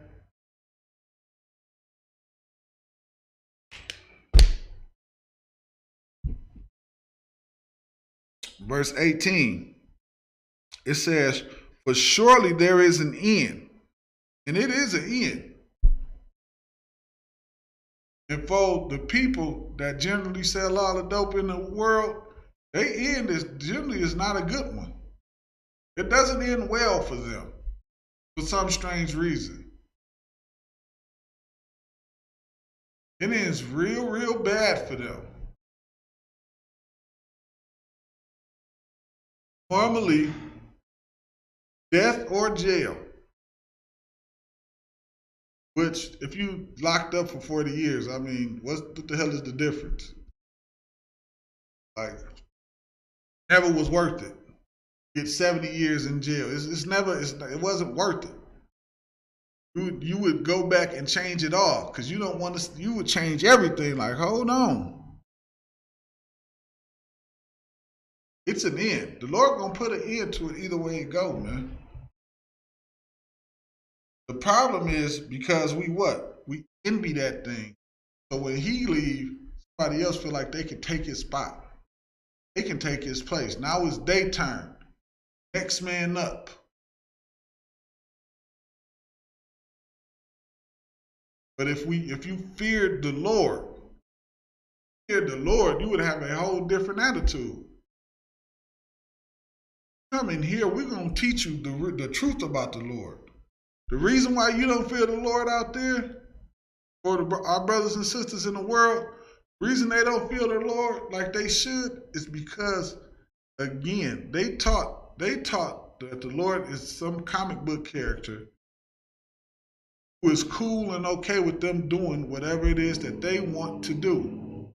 Verse 18. It says, "For surely there is an end." And it is an end. And for the people that generally sell all the dope in the world, their end is generally is not a good one. It doesn't end well for them for some strange reason. It ends real, real bad for them. Normally, death or jail. Which, if you locked up for 40 years, I mean, what the hell is the difference? Like, never was worth it. Get 70 years in jail. It wasn't worth it. You would go back and change it all because you don't want to. You would change everything. Like, hold on, it's an end. The Lord gonna put an end to it either way it go, man. The problem is because we envy that thing. So when he leave, somebody else feel like they can take his spot. They can take his place. Now it's their turn. Next man up. But if you feared the Lord, you would have a whole different attitude. Come in here, we're gonna teach you the truth about the Lord. The reason why you don't fear the Lord out there, or our brothers and sisters in the world, the reason they don't fear the Lord like they should is because, again, they taught that the Lord is some comic book character who is cool and okay with them doing whatever it is that they want to do.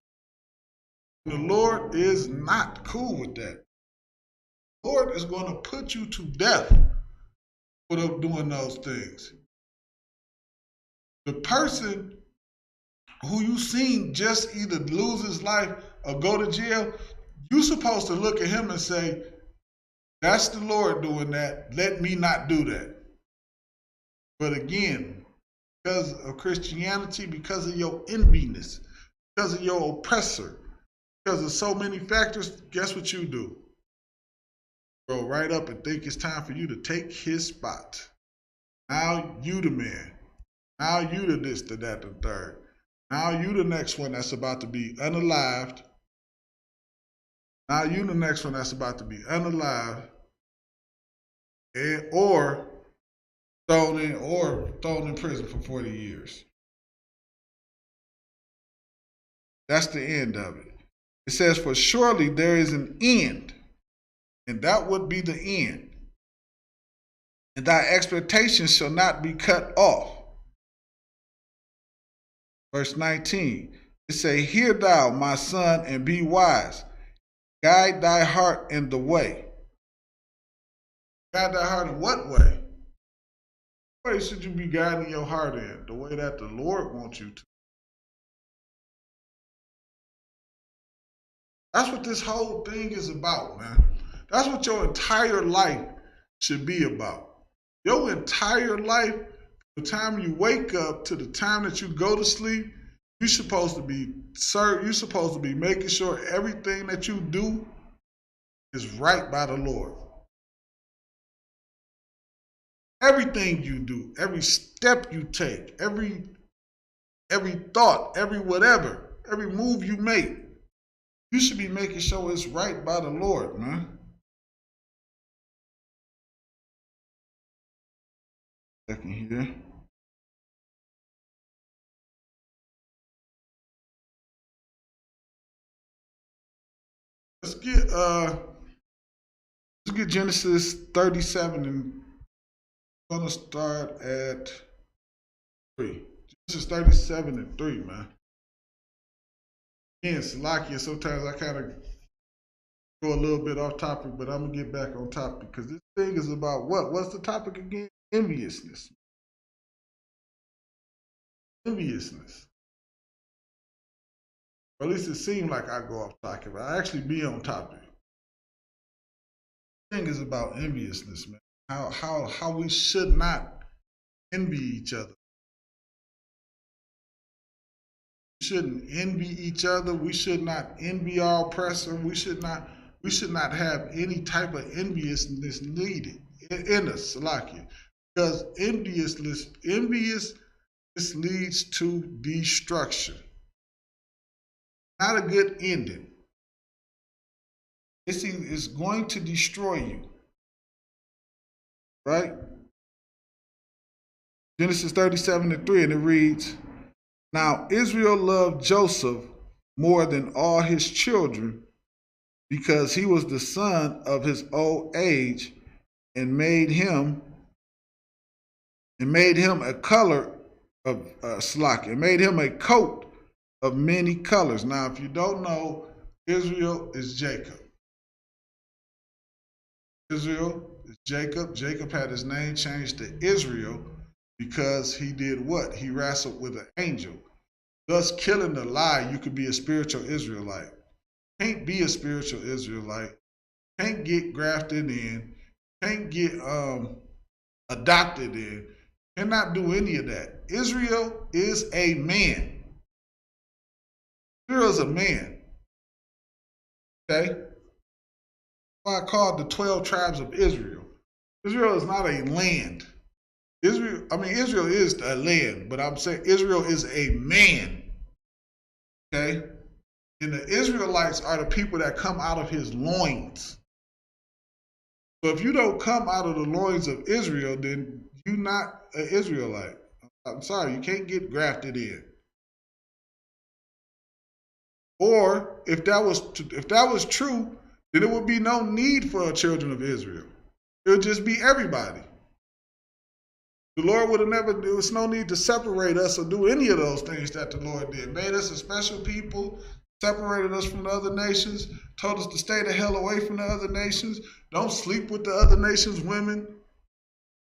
The Lord is not cool with that. The Lord is going to put you to death for them doing those things. The person who you seen just either lose his life or go to jail, you're supposed to look at him and say, that's the Lord doing that. Let me not do that. But again, because of Christianity, because of your enviness, because of your oppressor, because of so many factors, guess what you do? Go right up and think it's time for you to take his spot. Now you the man. Now you the this, the that, the third. Now you the next one that's about to be unalived. Now you the next one that's about to be unalived, or thrown in prison for 40 years. That's the end of it. It says, "For surely there is an end, and that would be the end. And thy expectations shall not be cut off." Verse 19, it say, "Hear thou, my son, and be wise. Guide thy heart in the way." Guide thy heart in what way? What way should you be guiding your heart in? The way that the Lord wants you to. That's what this whole thing is about, man. That's what your entire life should be about. Your entire life, the time you wake up to the time that you go to sleep, you're supposed to be making sure everything that you do is right by the Lord. Everything you do, every step you take, every thought, every whatever, every move you make, you should be making sure it's right by the Lord, man. Second here. let's get Genesis 37 and we're gonna start at 3. Genesis 37 and 3, man. Again, Salakia, sometimes I kind of go a little bit off topic, but I'm gonna get back on topic because this thing is about what? What's the topic again? Enviousness. Enviousness. Or at least it seems like I go off topic, but I actually be on topic. The thing is about enviousness, man. How we should not envy each other. We shouldn't envy each other. We should not envy our oppressor. We should not have any type of enviousness needed in us, Salakia. Because enviousness leads to destruction. Not a good ending. It's going to destroy you. Right? Genesis 37 and 3, and it reads, Now Israel loved Joseph more than all his children, because he was the son of his old age, and made him a color of slack, and made him a coat of many colors. Now, if you don't know, Israel is Jacob. Israel is Jacob. Jacob had his name changed to Israel because he did what? He wrestled with an angel. Thus, killing the lie, you could be a spiritual Israelite. Can't be a spiritual Israelite. Can't get grafted in. Can't get adopted in. Cannot do any of that. Israel is a man. Israel is a man. Okay? That's why I called the 12 tribes of Israel. Israel is not a land. Israel is a land, but I'm saying Israel is a man. Okay? And the Israelites are the people that come out of his loins. So if you don't come out of the loins of Israel, then you're not an Israelite. I'm sorry, you can't get grafted in. Or if that was true, then there would be no need for children of Israel. It would just be everybody. The Lord would have never, there was no need to separate us or do any of those things that the Lord did. Made us a special people, separated us from the other nations, told us to stay the hell away from the other nations, don't sleep with the other nations' women,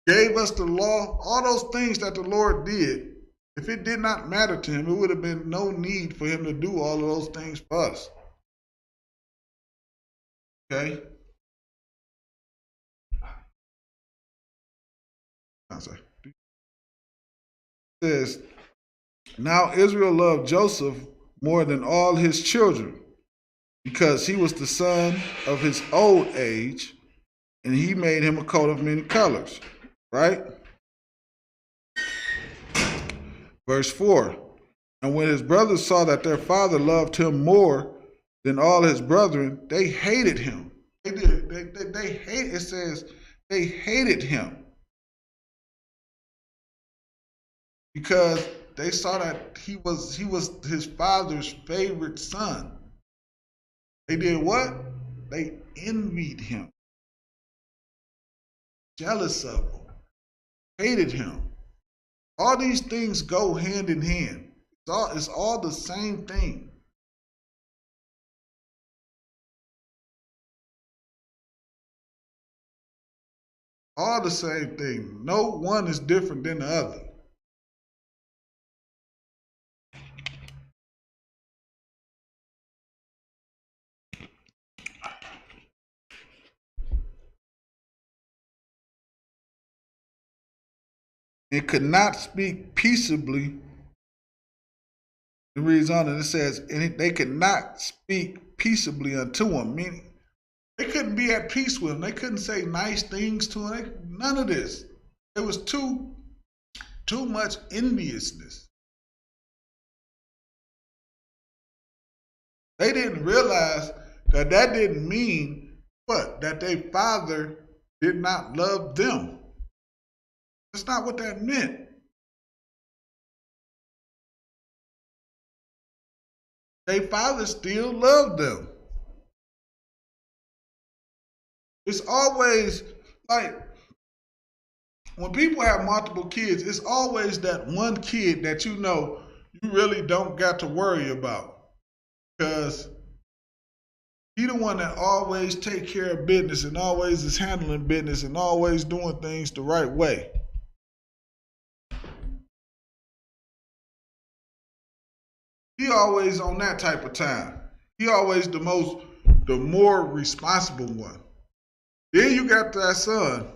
gave us the law, all those things that the Lord did. If it did not matter to him, it would have been no need for him to do all of those things for us. Okay? I'm sorry. It says, Now Israel loved Joseph more than all his children, because he was the son of his old age, and he made him a coat of many colors. Right? Verse 4. And when his brothers saw that their father loved him more than all his brethren, they hated him. They did. They hate. It says they hated him because they saw that he was his father's favorite son. They did what? They envied him, jealous of him, hated him. All these things go hand in hand. It's all the same thing. All the same thing. No one is different than the other. It could not speak peaceably. It reads on and it says, and they could not speak peaceably unto him, meaning they couldn't be at peace with him. They couldn't say nice things to him. None of this. It was too much enviousness. They didn't realize that didn't mean what? That their father did not love them. That's not what that meant. Their father still loved them. It's always like when people have multiple kids, it's always that one kid that you know you really don't got to worry about because he the one that always take care of business and always is handling business and always doing things the right way. He always on that type of time. He always the more responsible one. Then you got that son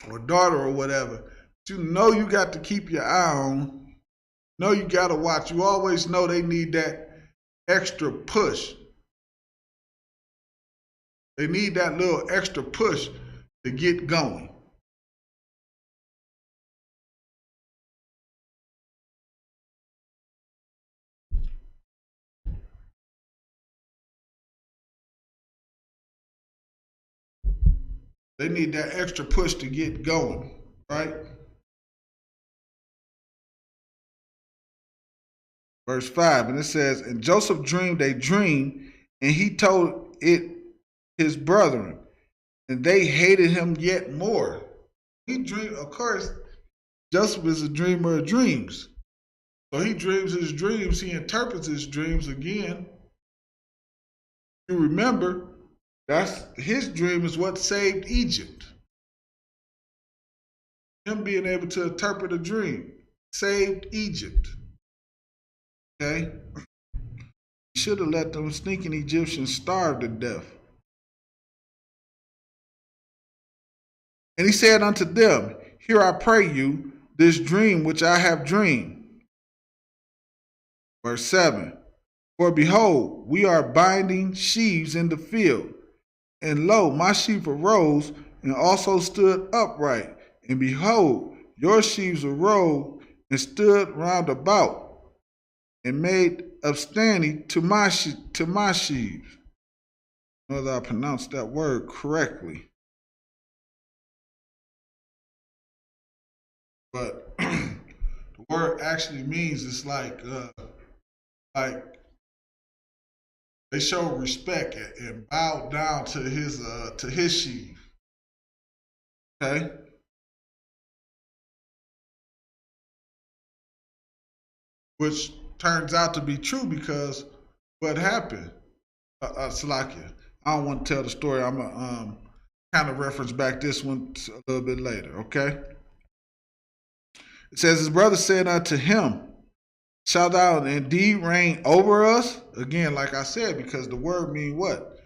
or daughter or whatever. You know you got to keep your eye on. Know you got to watch. You always know they need that extra push. They need that little extra push to get going. They need that extra push to get going, right? Verse 5, and it says, and Joseph dreamed a dream, and he told it his brethren, and they hated him yet more. He dreamed, of course, Joseph is a dreamer of dreams. So he dreams his dreams, he interprets his dreams again. You remember, that's his dream is what saved Egypt. Him being able to interpret a dream saved Egypt. Okay? He should have let them sneaking Egyptians starve to death. And he said unto them, hear I pray you this dream which I have dreamed. Verse 7, for behold, we are binding sheaves in the field, and lo, my sheep arose and also stood upright, and behold, your sheaves arose and stood round about, and made upstanding to my sheaves. Whether I pronounced that word correctly. But the word actually means it's like they show respect and bow down to his sheaf. Okay? Which turns out to be true because what happened? Salakia. I don't want to tell the story. I'm gonna kind of reference back this one a little bit later. Okay. It says his brother said unto him, shalt thou indeed reign over us? Again, like I said, because the word mean what?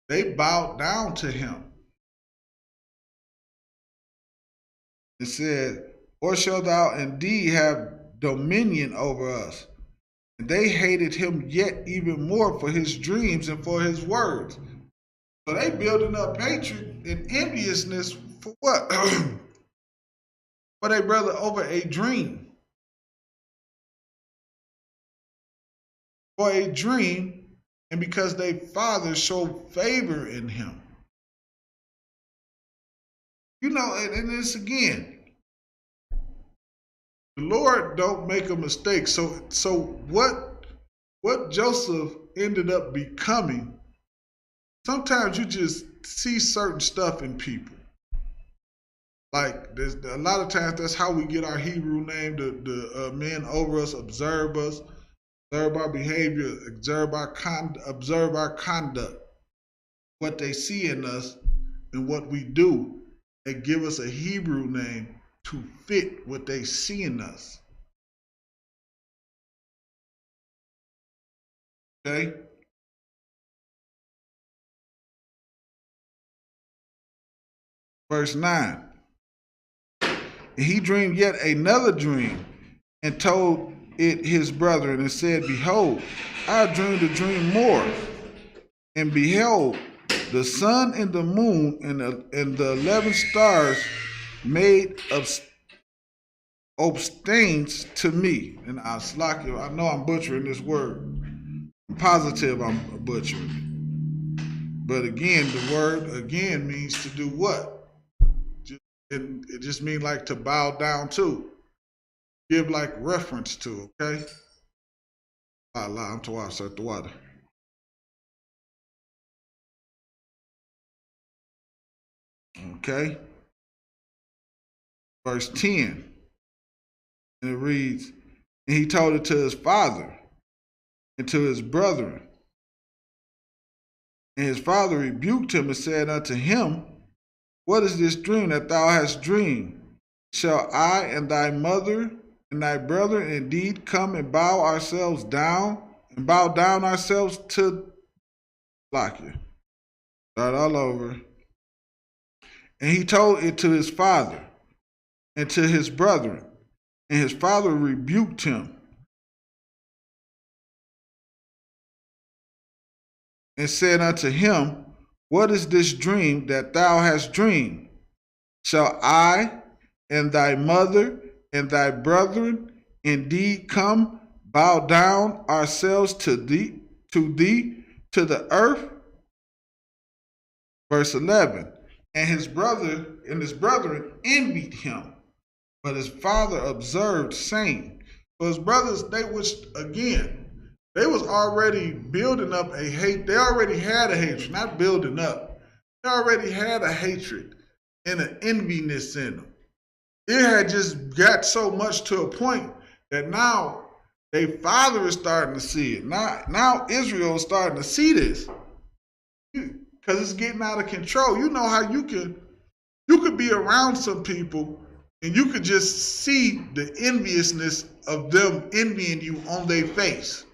They bowed down to him. It said, or shalt thou indeed have dominion over us? And they hated him yet even more for his dreams and for his words. So they building up hatred and enviousness for what? For their brother over a dream. For a dream, and because their father showed favor in him. You know, and this again, the Lord don't make a mistake. So what Joseph ended up becoming, sometimes you just see certain stuff in people. Like there's a lot of times that's how we get our Hebrew name. The men over us, observe our behavior, observe our conduct, what they see in us and what we do. They give us a Hebrew name to fit what they see in us. Okay? Verse 9. And he dreamed yet another dream and told it his brethren and said, behold, I dreamed a dream more. And behold, the sun and the moon and the 11 stars made abstains to me. And I know I'm butchering this word. I'm positive I'm butchering it. But again, the word again means to do what? It just means like to bow down to. Give like reference to, okay? Allah, I'm to watch the water. Okay. Verse 10. And it reads, and he told it to his father and to his brethren. And his father rebuked him and said unto him, what is this dream that thou hast dreamed? Shall I and thy mother and thy brethren indeed come and bow down ourselves to Lakia? Start all over. And he told it to his father and to his brethren, and his father rebuked him and said unto him, what is this dream that thou hast dreamed? Shall I and thy mother and thy brethren indeed come bow down ourselves to thee, to the earth? Verse 11. And his brethren envied him, but his father observed, saying, so his brothers, they was already building up a hate. They already had a hatred, not building up. They already had a hatred and an enviness in them. It had just got so much to a point that now their father is starting to see it. Now Israel is starting to see this because it's getting out of control. You know how you could be around some people and you could just see the enviousness of them envying you on their face.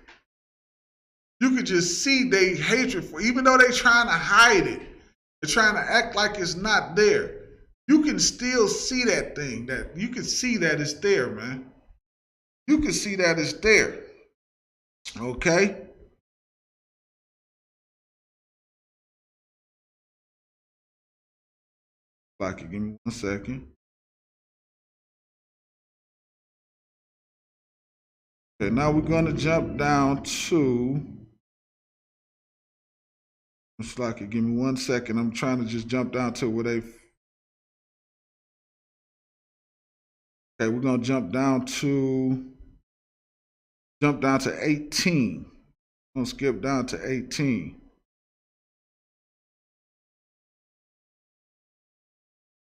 You could just see their hatred for, even though they're trying to hide it, they're trying to act like it's not there. You can still see that thing. That you can see that it's there, man. You can see that it's there. Okay? Give me 1 second. Okay, now we're going to jump down to. It's like, give me 1 second. I'm trying to just jump down to where they. Okay, we're going to jump down to 18. I'm going to skip down to 18.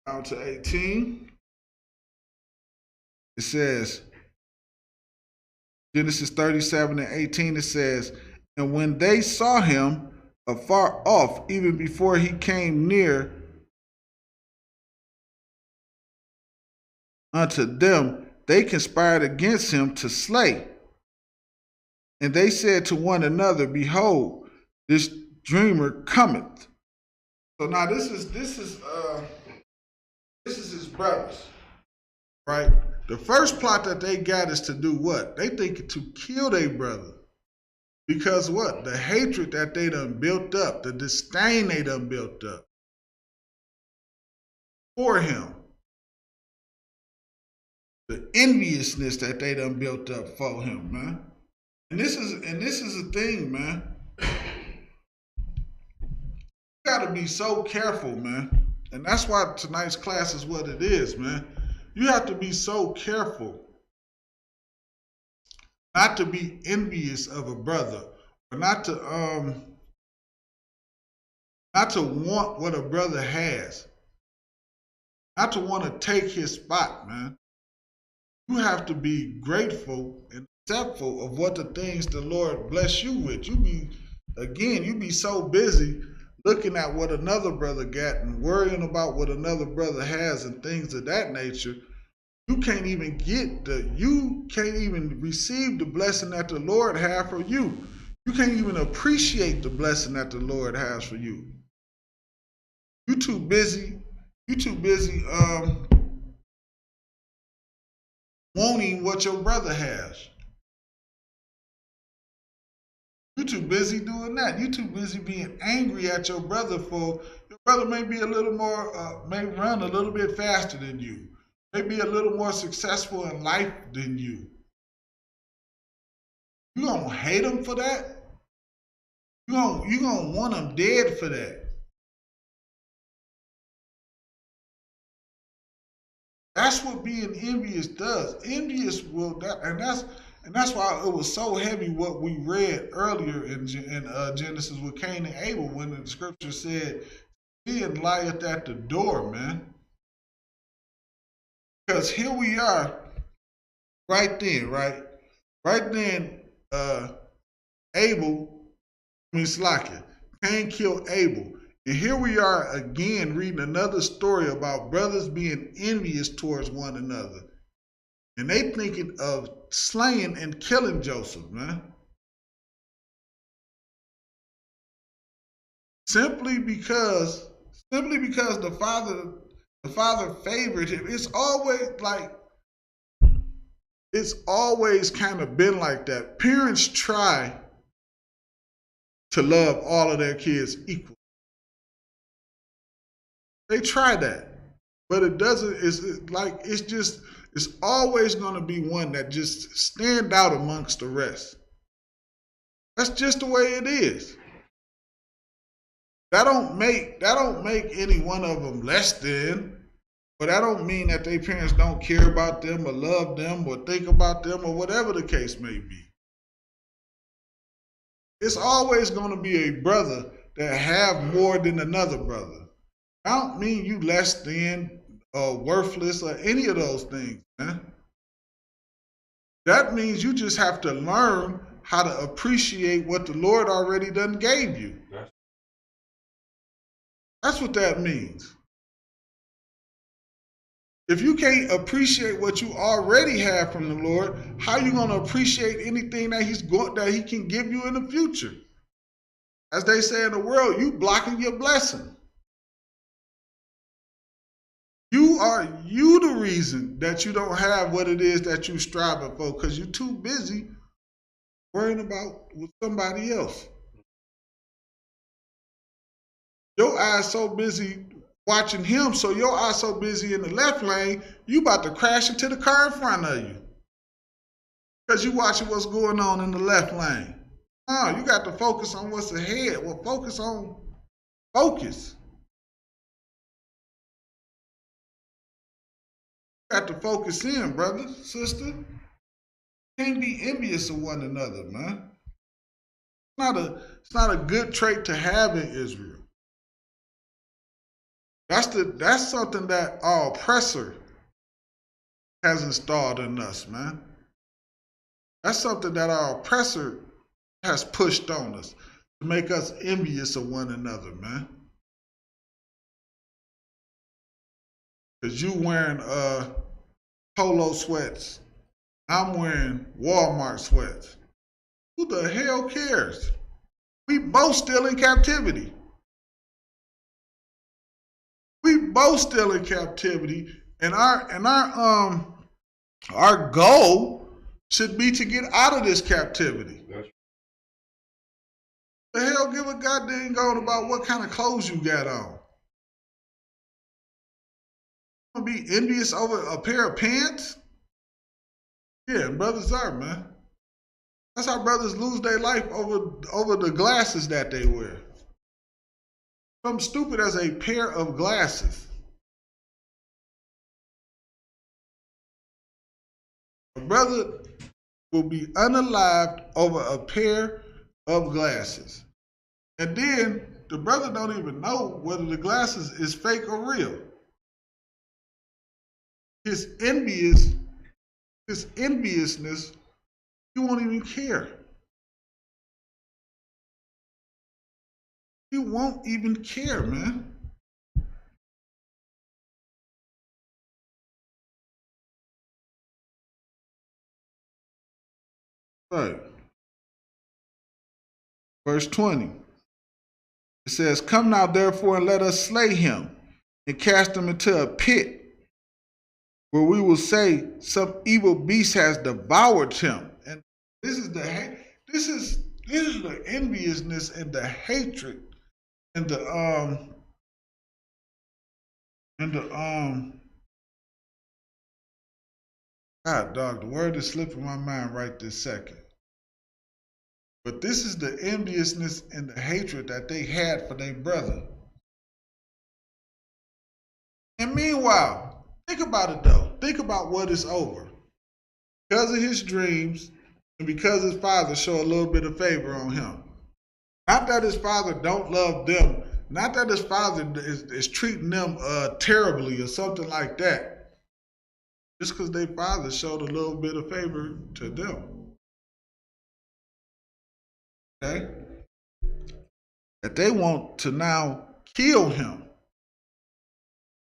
Down to 18. It says, Genesis 37 and 18, it says, and when they saw him afar off, even before he came near unto them, they conspired against him to slay. And they said to one another, behold, this dreamer cometh. So now this is his brothers, right? The first plot that they got is to do what? They think to kill their brother. Because what? The hatred that they done built up, the disdain they done built up for him. The enviousness that they done built up for him, man. And this is a thing, man. You gotta be so careful, man. And that's why tonight's class is what it is, man. You have to be so careful not to be envious of a brother, or not to want what a brother has, not to want to take his spot, man. You have to be grateful and acceptful of what the things the Lord bless you with. You be so busy looking at what another brother got and worrying about what another brother has and things of that nature. You can't even receive the blessing that the Lord has for you. You can't even appreciate the blessing that the Lord has for you. You too busy wanting what your brother has. You too busy doing that. You too busy being angry at your brother for your brother may be a little more may run a little bit faster than you. Maybe a little more successful in life than you. You gonna hate him for that? You gonna want him dead for that? That's what being envious does. Envious will that, and that's why it was so heavy what we read earlier in Genesis with Cain and Abel when the scripture said sin lieth at the door, man. Because here we are, right then, right? Right then, Slakia, Cain killed Abel. And here we are again reading another story about brothers being envious towards one another. And they thinking of slaying and killing Joseph, man. Simply because the father favored him. It's always kind of been like that. Parents try to love all of their kids equally. They try that, but it doesn't. It's always going to be one that just stand out amongst the rest. That's just the way it is. That don't make any one of them less than, but that don't mean that their parents don't care about them or love them or think about them or whatever the case may be. It's always going to be a brother that have more than another brother. I don't mean you less than or worthless or any of those things, man. That means you just have to learn how to appreciate what the Lord already done gave you. That's what that means. If you can't appreciate what you already have from the Lord, how are you going to appreciate anything that He can give you in the future? As they say in the world, you blocking your blessing. You the reason that you don't have what it is that you striving for, because you're too busy worrying about with somebody else. Your eyes so busy watching him, so your eyes so busy in the left lane, you about to crash into the car in front of you. Because you watching what's going on in the left lane. No, you got to focus on what's ahead. Well, focus. You got to focus in, brother, sister. Can't be envious of one another, man. It's not a good trait to have in Israel. That's something that our oppressor has installed in us, man. That's something that our oppressor has pushed on us to make us envious of one another, man. Because you wearing polo sweats. I'm wearing Walmart sweats. Who the hell cares? We both still in captivity. We both still in captivity, and our goal should be to get out of this captivity. The hell give a goddamn going about what kind of clothes you got on? You gonna be envious over a pair of pants? Yeah, brothers are, man. That's how brothers lose their life over the glasses that they wear. Something stupid as a pair of glasses. A brother will be unalived over a pair of glasses. And then the brother don't even know whether the glasses is fake or real. His enviousness, you won't even care. You won't even care, man. Right. Verse 20. It says, "Come now therefore and let us slay him and cast him into a pit where we will say some evil beast has devoured him." And this is the enviousness and the hatred and the God dog, the word is slipping my mind right this second. But this is the enviousness and the hatred that they had for their brother. And meanwhile, think about it though. Think about what is over. Because of his dreams and because his father showed a little bit of favor on him. Not that his father don't love them Not that his father is treating them terribly or something like that. Just because their father showed a little bit of favor to them. Okay? That they want to now kill him.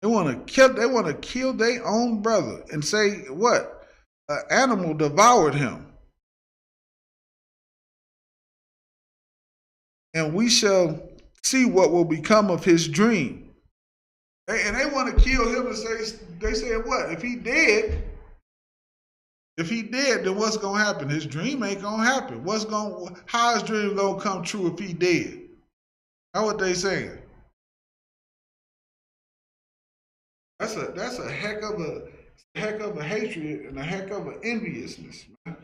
They want to kill their own brother and say what? An animal devoured him. And we shall see what will become of his dream. And they want to kill him and they said what? If he dead, then what's gonna happen? His dream ain't gonna happen. How his dream gonna come true if he dead? That's what they saying. That's a heck of a hatred and a heck of an enviousness, man.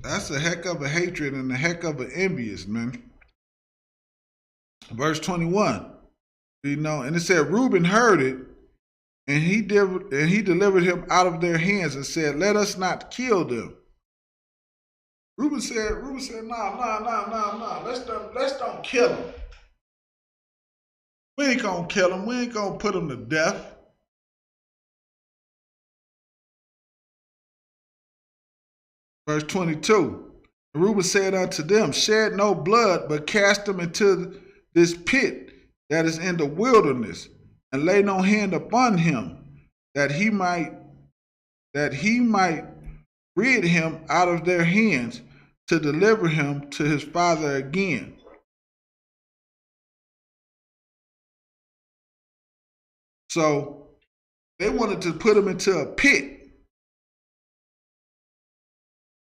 That's a heck of a hatred and a heck of an envious, man. Verse 21. And it said, Reuben heard it, and he delivered him out of their hands and said, let us not kill them. Reuben said, nah. Let's don't kill them. We ain't gonna kill them. We ain't gonna put them to death. Verse 22. Reuben said unto them, shed no blood, but cast them into this pit that is in the wilderness, and lay no hand upon him, that he might rid him out of their hands, to deliver him to his father again. So they wanted to put him into a pit.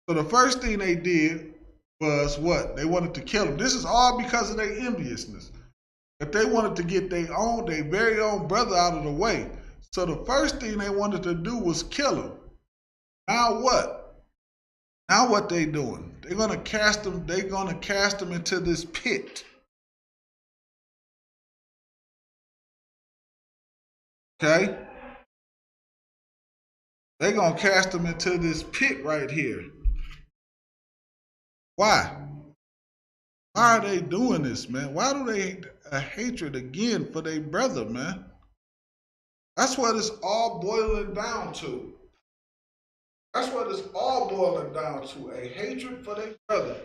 So the first thing they did was what? They wanted to kill him. This is all because of their enviousness. That they wanted to get their very own brother out of the way. So the first thing they wanted to do was kill him. Now what? Now what they doing? They're gonna cast him into this pit. Okay? They're gonna cast him into this pit right here. Why? Why are they doing this, man? Why do they a hatred again for their brother, man? That's what it's all boiling down to. That's what it's all boiling down to. A hatred for their brother.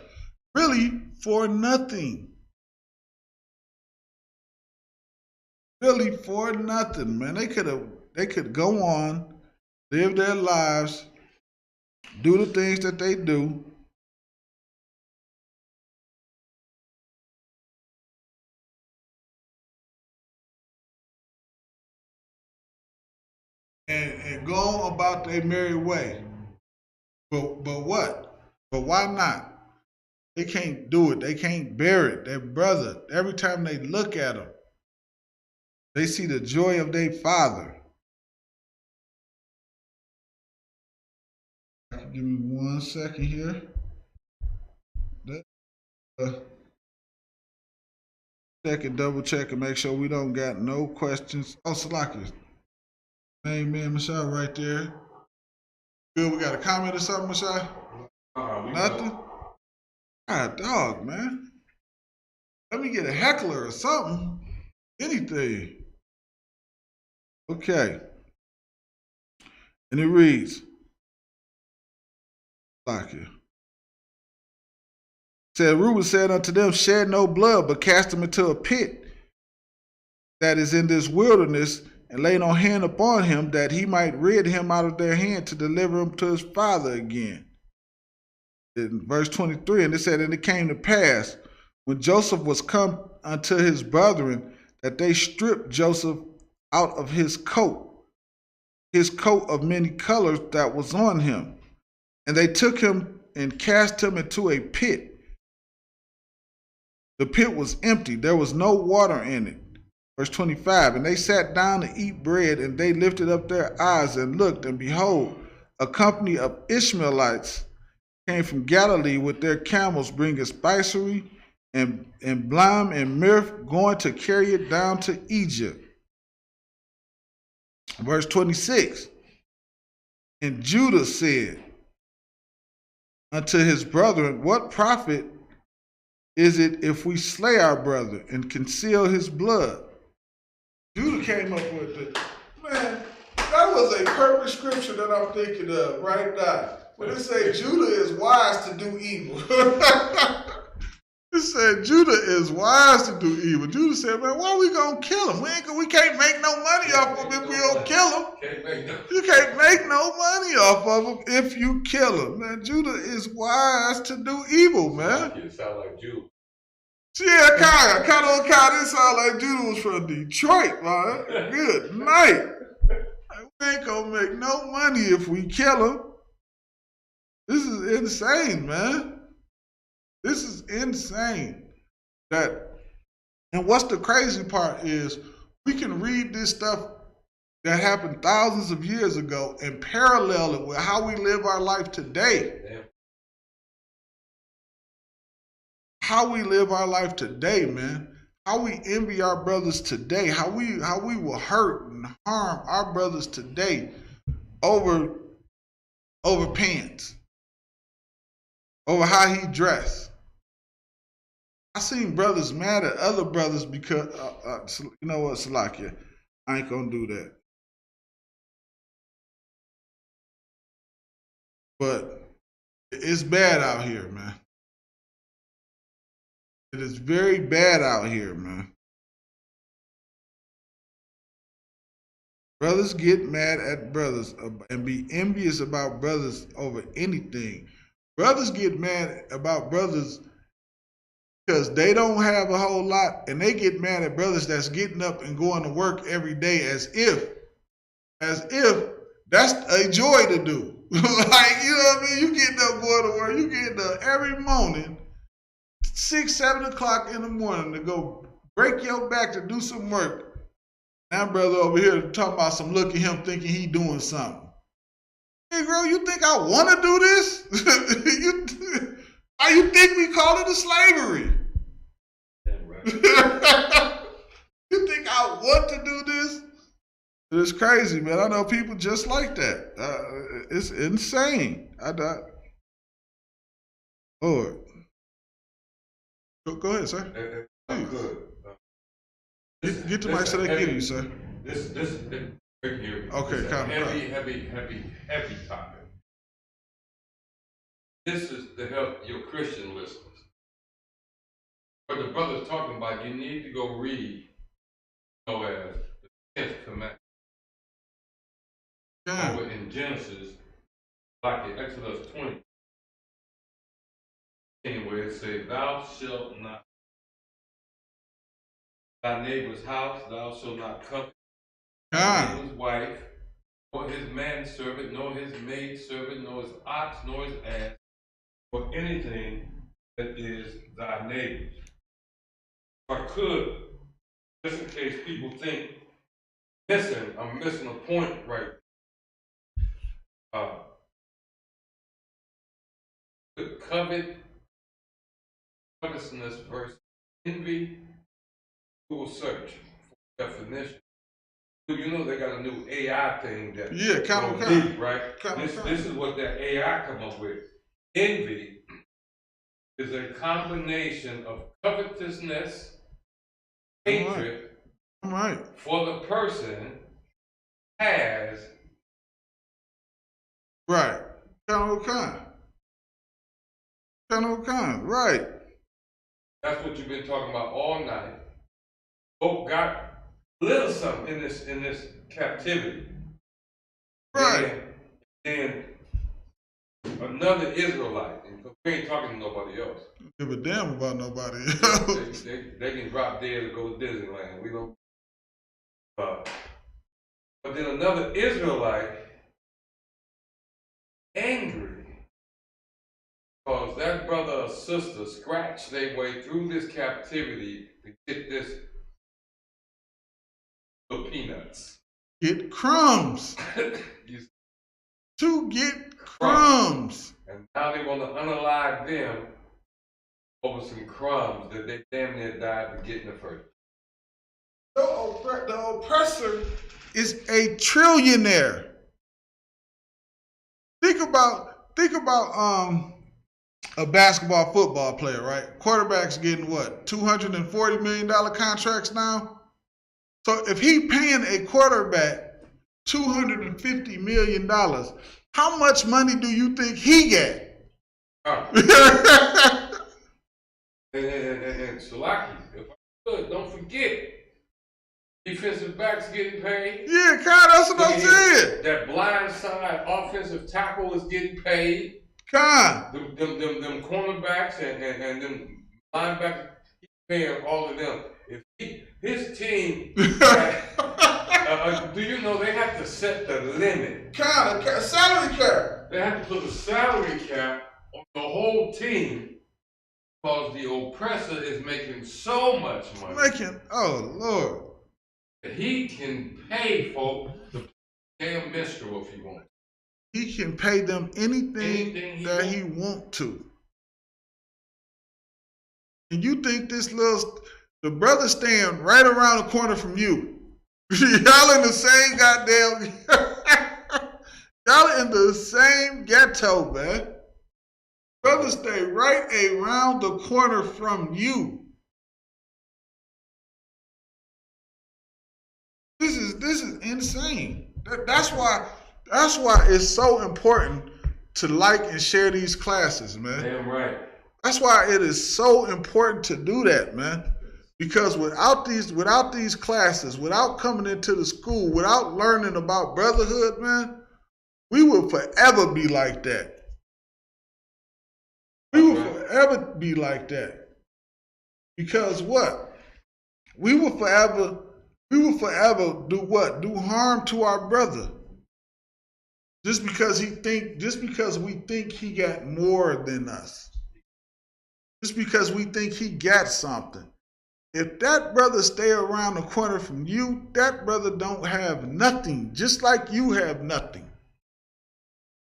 Really for nothing. Really for nothing, man. They could go on, live their lives, do the things that they do. And go on about their merry way. But what? But why not? They can't do it. They can't bear it. Their brother, every time they look at him, they see the joy of their father. Give me 1 second here. Double check and make sure we don't got no questions. Oh, Salaki. Main man, Michelle, right there. Good, we got a comment or something, Michelle? Nothing? God, dog, man. Let me get a heckler or something. Anything. Okay. And it reads, like it. Said, Reuben said unto them, shed no blood, but cast them into a pit that is in this wilderness, and lay no hand upon him, that he might rid him out of their hand, to deliver him to his father again. In verse 23, and it said, and it came to pass, when Joseph was come unto his brethren, that they stripped Joseph out of his coat of many colors that was on him. And they took him and cast him into a pit. The pit was empty, there was no water in it. Verse 25, and they sat down to eat bread, and they lifted up their eyes and looked, and behold, a company of Ishmaelites came from Galilee with their camels, bringing spicery and blime and myrrh, going to carry it down to Egypt. Verse 26, And Judah said unto his brethren, what profit is it if we slay our brother and conceal his blood? Judah came up with it. Man, that was a perfect scripture that I'm thinking of right now. When it say Judah is wise to do evil. It said Judah is wise to do evil. Judah said, man, why we gonna kill him? We can't make no money off of him if we don't kill him. You can't make no money off of him if you kill him. Man, Judah is wise to do evil, man. It sound like Judah. Yeah, kind of sound like Judah was from Detroit, man. Good night. We ain't gonna make no money if we kill him. This is insane, man. This is insane. And what's the crazy part is we can read this stuff that happened thousands of years ago and parallel it with how we live our life today. Yeah. How we live our life today, man. How we envy our brothers today. How we will hurt and harm our brothers today over pants. Over how he dressed. I seen brothers mad at other brothers because, you know what, Salakia, I ain't gonna do that. But it's bad out here, man. It is very bad out here, man. Brothers get mad at brothers and be envious about brothers over anything. Brothers get mad about brothers because they don't have a whole lot, and they get mad at brothers that's getting up and going to work every day as if that's a joy to do. Like, you know what I mean? You getting up going to work, you getting up every morning, 6, 7 o'clock in the morning to go break your back to do some work. Now brother over here talking about some look at him thinking he doing something. Hey, girl, you think I want to do this? You think we call it a slavery? Damn right. You think I want to do this? It's crazy, man. I know people just like that. It's insane. Lord. Go ahead, sir. I'm good. Get the mic so they get you, sir. This right here. Okay, is a kind of. heavy topic. This is to help your Christian listeners. What the brother's talking about, you need to go read, as the 10th commandment. Yeah. Over in Genesis, like in Exodus 20. Anyway, it says, thou shalt not thy neighbor's house, thou shalt not covet thy neighbor's wife, nor his manservant, nor his maidservant, nor his ox, nor his ass, or anything that is thy neighbor's. If I could, just in case people think I'm missing a point right. Covetousness versus envy. Google search for definition. You know they got a new AI thing that deep, right? This is what that AI come up with. Envy is a combination of covetousness, hatred for the person has right. Right. That's what you've been talking about all night. Folk got a little something in this captivity. Right. And another Israelite, and we ain't talking to nobody else. Give a damn about nobody else. They can drop dead and go to Disneyland. We don't. But then another Israelite angry because that brother or sister scratched their way through this captivity to get this peanuts. Get crumbs. To get crumbs. And now they want to unalive them over some crumbs that they damn near died to get in the first. The oppressor is a trillionaire. think about a basketball football player, right? Quarterbacks getting what, $240 million contracts now? So if he paying a quarterback $250 million, how much money do you think he get? And Salaki, if I could, don't forget, defensive backs getting paid. Yeah, Con, that's what I'm saying. That blind side offensive tackle is getting paid. Con. Them cornerbacks and them linebackers, he's paying all of them. If his team, do you know they have to set the limit? Con, a salary cap. They have to put a salary cap on the whole team because the oppressor is making so much money. Oh Lord. He can pay for the damn minstrel if he wants. He can pay them anything that he want to. And you think the brother staying right around the corner from you. Y'all in the same goddamn, y'all in the same ghetto, man. Brother stay right around the corner from you. This is insane. That's why it's so important to like and share these classes, man. Damn right. That's why it is so important to do that, man. Because without these classes, without coming into the school, without learning about brotherhood, man, we will forever be like that. We will forever be like that. Because what? We will forever do what? Do harm to our brother. Just because we think he got more than us. Just because we think he got something. If that brother stay around the corner from you, that brother don't have nothing, just like you have nothing.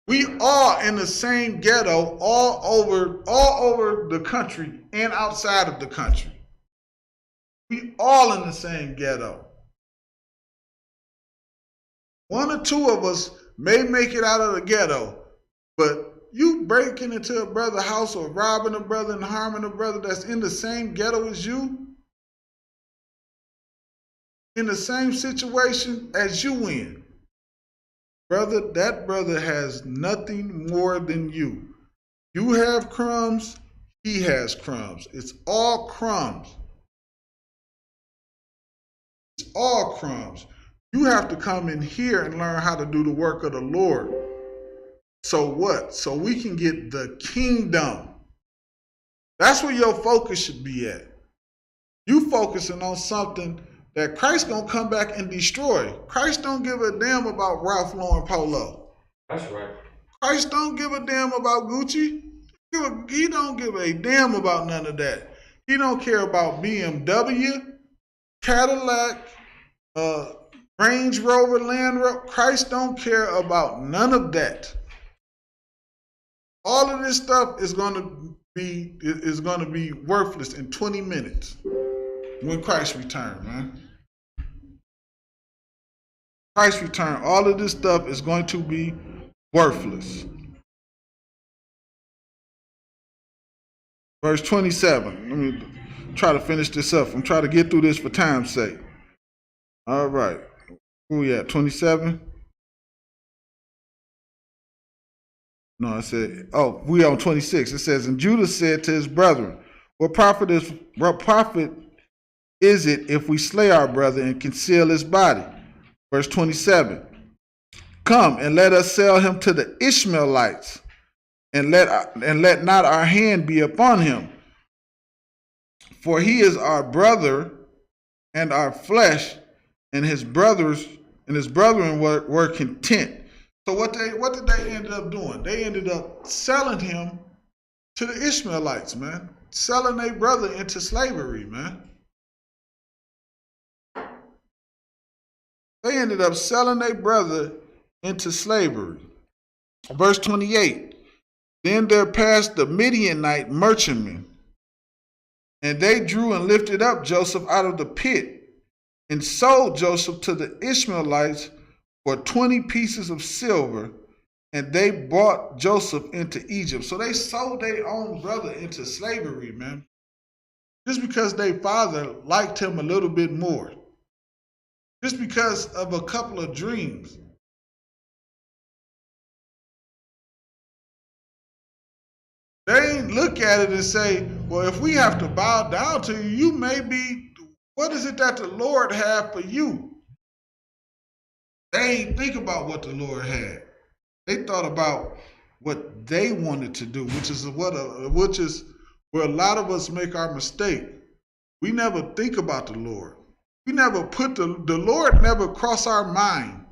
We all in the same ghetto all over the country and outside of the country. We all in the same ghetto. One or two of us may make it out of the ghetto, but you breaking into a brother's house or robbing a brother and harming a brother that's in the same ghetto as you, in the same situation as you in, brother, that brother has nothing more than you. You have crumbs, he has crumbs. It's all crumbs. It's all crumbs. You have to come in here and learn how to do the work of the Lord. So what? So we can get the kingdom. That's where your focus should be at. You focusing on something that Christ gonna come back and destroy. Christ don't give a damn about Ralph Lauren Polo. That's right. Christ don't give a damn about Gucci. He don't give a damn about none of that. He don't care about BMW, Cadillac, Range Rover, Land Rover. Christ don't care about none of that. All of this stuff is gonna be worthless in 20 minutes when Christ returns, man. Christ return, all of this stuff is going to be worthless. Verse 27. Let me try to finish this up. I'm trying to get through this for time's sake. All right. Who we at? 27? No, I said, we on 26. It says, and Judah said to his brethren, what profit is it if we slay our brother and conceal his body? Verse 27. Come and let us sell him to the Ishmaelites, and let not our hand be upon him. For he is our brother and our flesh, and his brethren were content. So what did they end up doing? They ended up selling him to the Ishmaelites, man. Selling their brother into slavery, man. They ended up selling their brother into slavery. Verse 28. Then there passed the Midianite merchantmen, and they drew and lifted up Joseph out of the pit, and sold Joseph to the Ishmaelites for 20 pieces of silver, and they brought Joseph into Egypt. So they sold their own brother into slavery, man. Just because their father liked him a little bit more. Just because of a couple of dreams. They ain't look at it and say, well, if we have to bow down to you, you may be, what is it that the Lord had for you? They ain't think about what the Lord had. They thought about what they wanted to do, which is where a lot of us make our mistake. We never think about the Lord. We never put the Lord never cross our mind.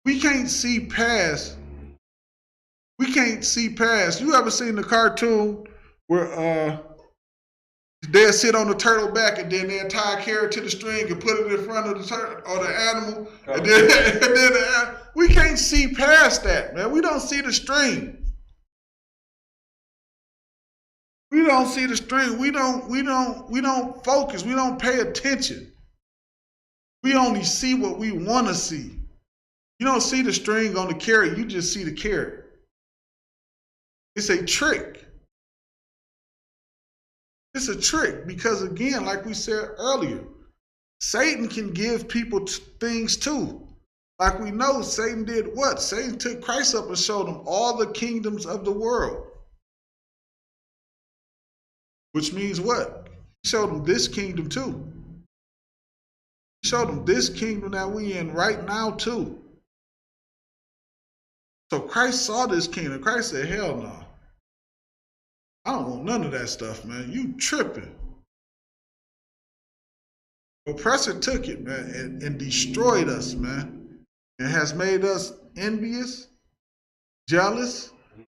We can't see past. You ever seen the cartoon where they'll sit on the turtle back and then they'll tie a carrot to the string and put it in front of the turtle or the animal, and then we can't see past that, man. We don't see the string. We don't see the string. We don't focus. We don't pay attention. We only see what we want to see. You don't see the string on the carrot. You just see the carrot. It's a trick. It's a trick because, again, like we said earlier, Satan can give people things too. Like we know, Satan did what? Satan took Christ up and showed him all the kingdoms of the world. Which means what? He showed him this kingdom too. He showed him this kingdom that we in right now too. So Christ saw this kingdom. Christ said, hell no. I don't want none of that stuff, man. You tripping. Oppressor took it, man, and destroyed us, man. And has made us envious, jealous,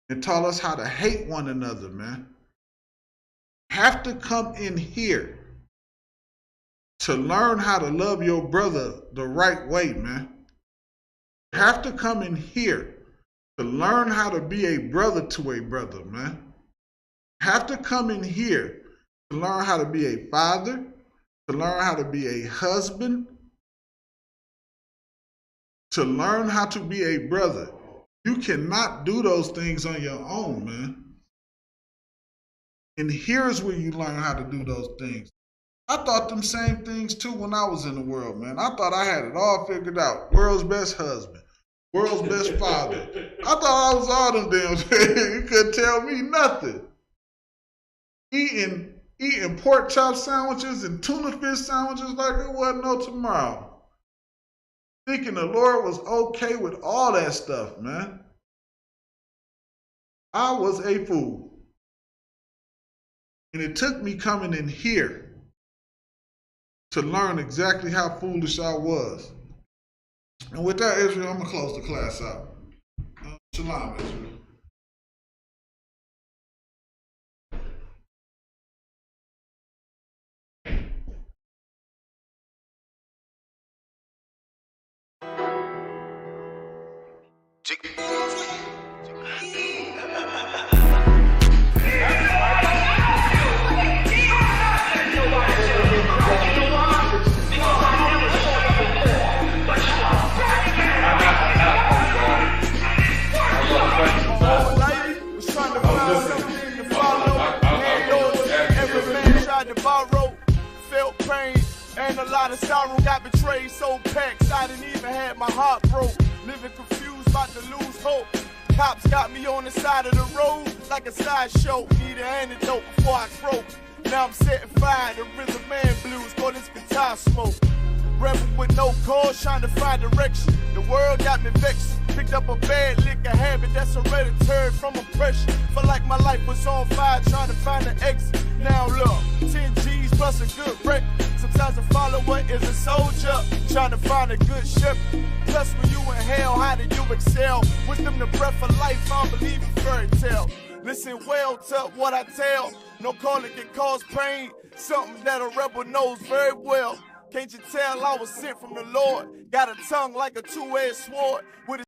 and taught us how to hate one another, man. Have to come in here to learn how to love your brother the right way, man. Have to come in here to learn how to be a brother to a brother, man. Have to come in here to learn how to be a father, to learn how to be a husband, to learn how to be a brother. You cannot do those things on your own, man. And here's where you learn how to do those things. I thought them same things too when I was in the world, man. I thought I had it all figured out. World's best husband. World's best father. I thought I was all them damn things. You couldn't tell me nothing. Eating pork chop sandwiches and tuna fish sandwiches like it wasn't no tomorrow. Thinking the Lord was okay with all that stuff, man. I was a fool. And it took me coming in here to learn exactly how foolish I was. And with that, Israel, I'm going to close the class out. Shalom, Israel. And a lot of sorrow, got betrayed, so packed, I didn't even have my heart broke. Living confused, about to lose hope. Cops got me on the side of the road, like a sideshow. Need an antidote before I croak. Now I'm setting fire to rhythm man blues, call this guitar smoke. Rebel with no cause, trying to find direction. The world got me vexed. Picked up a bad liquor habit that's hereditary from oppression. Felt like my life was on fire, trying to find an exit. Now look, 10 G's plus a good wreck. Sometimes a follower is a soldier, trying to find a good shepherd. Plus when you in hell, how do you excel? Wisdom the breath of life, I don't believe in fairy tale. Listen well to what I tell. No calling can cause pain. Something that a rebel knows very well. Can't you tell I was sent from the Lord? Got a tongue like a two-edged sword with a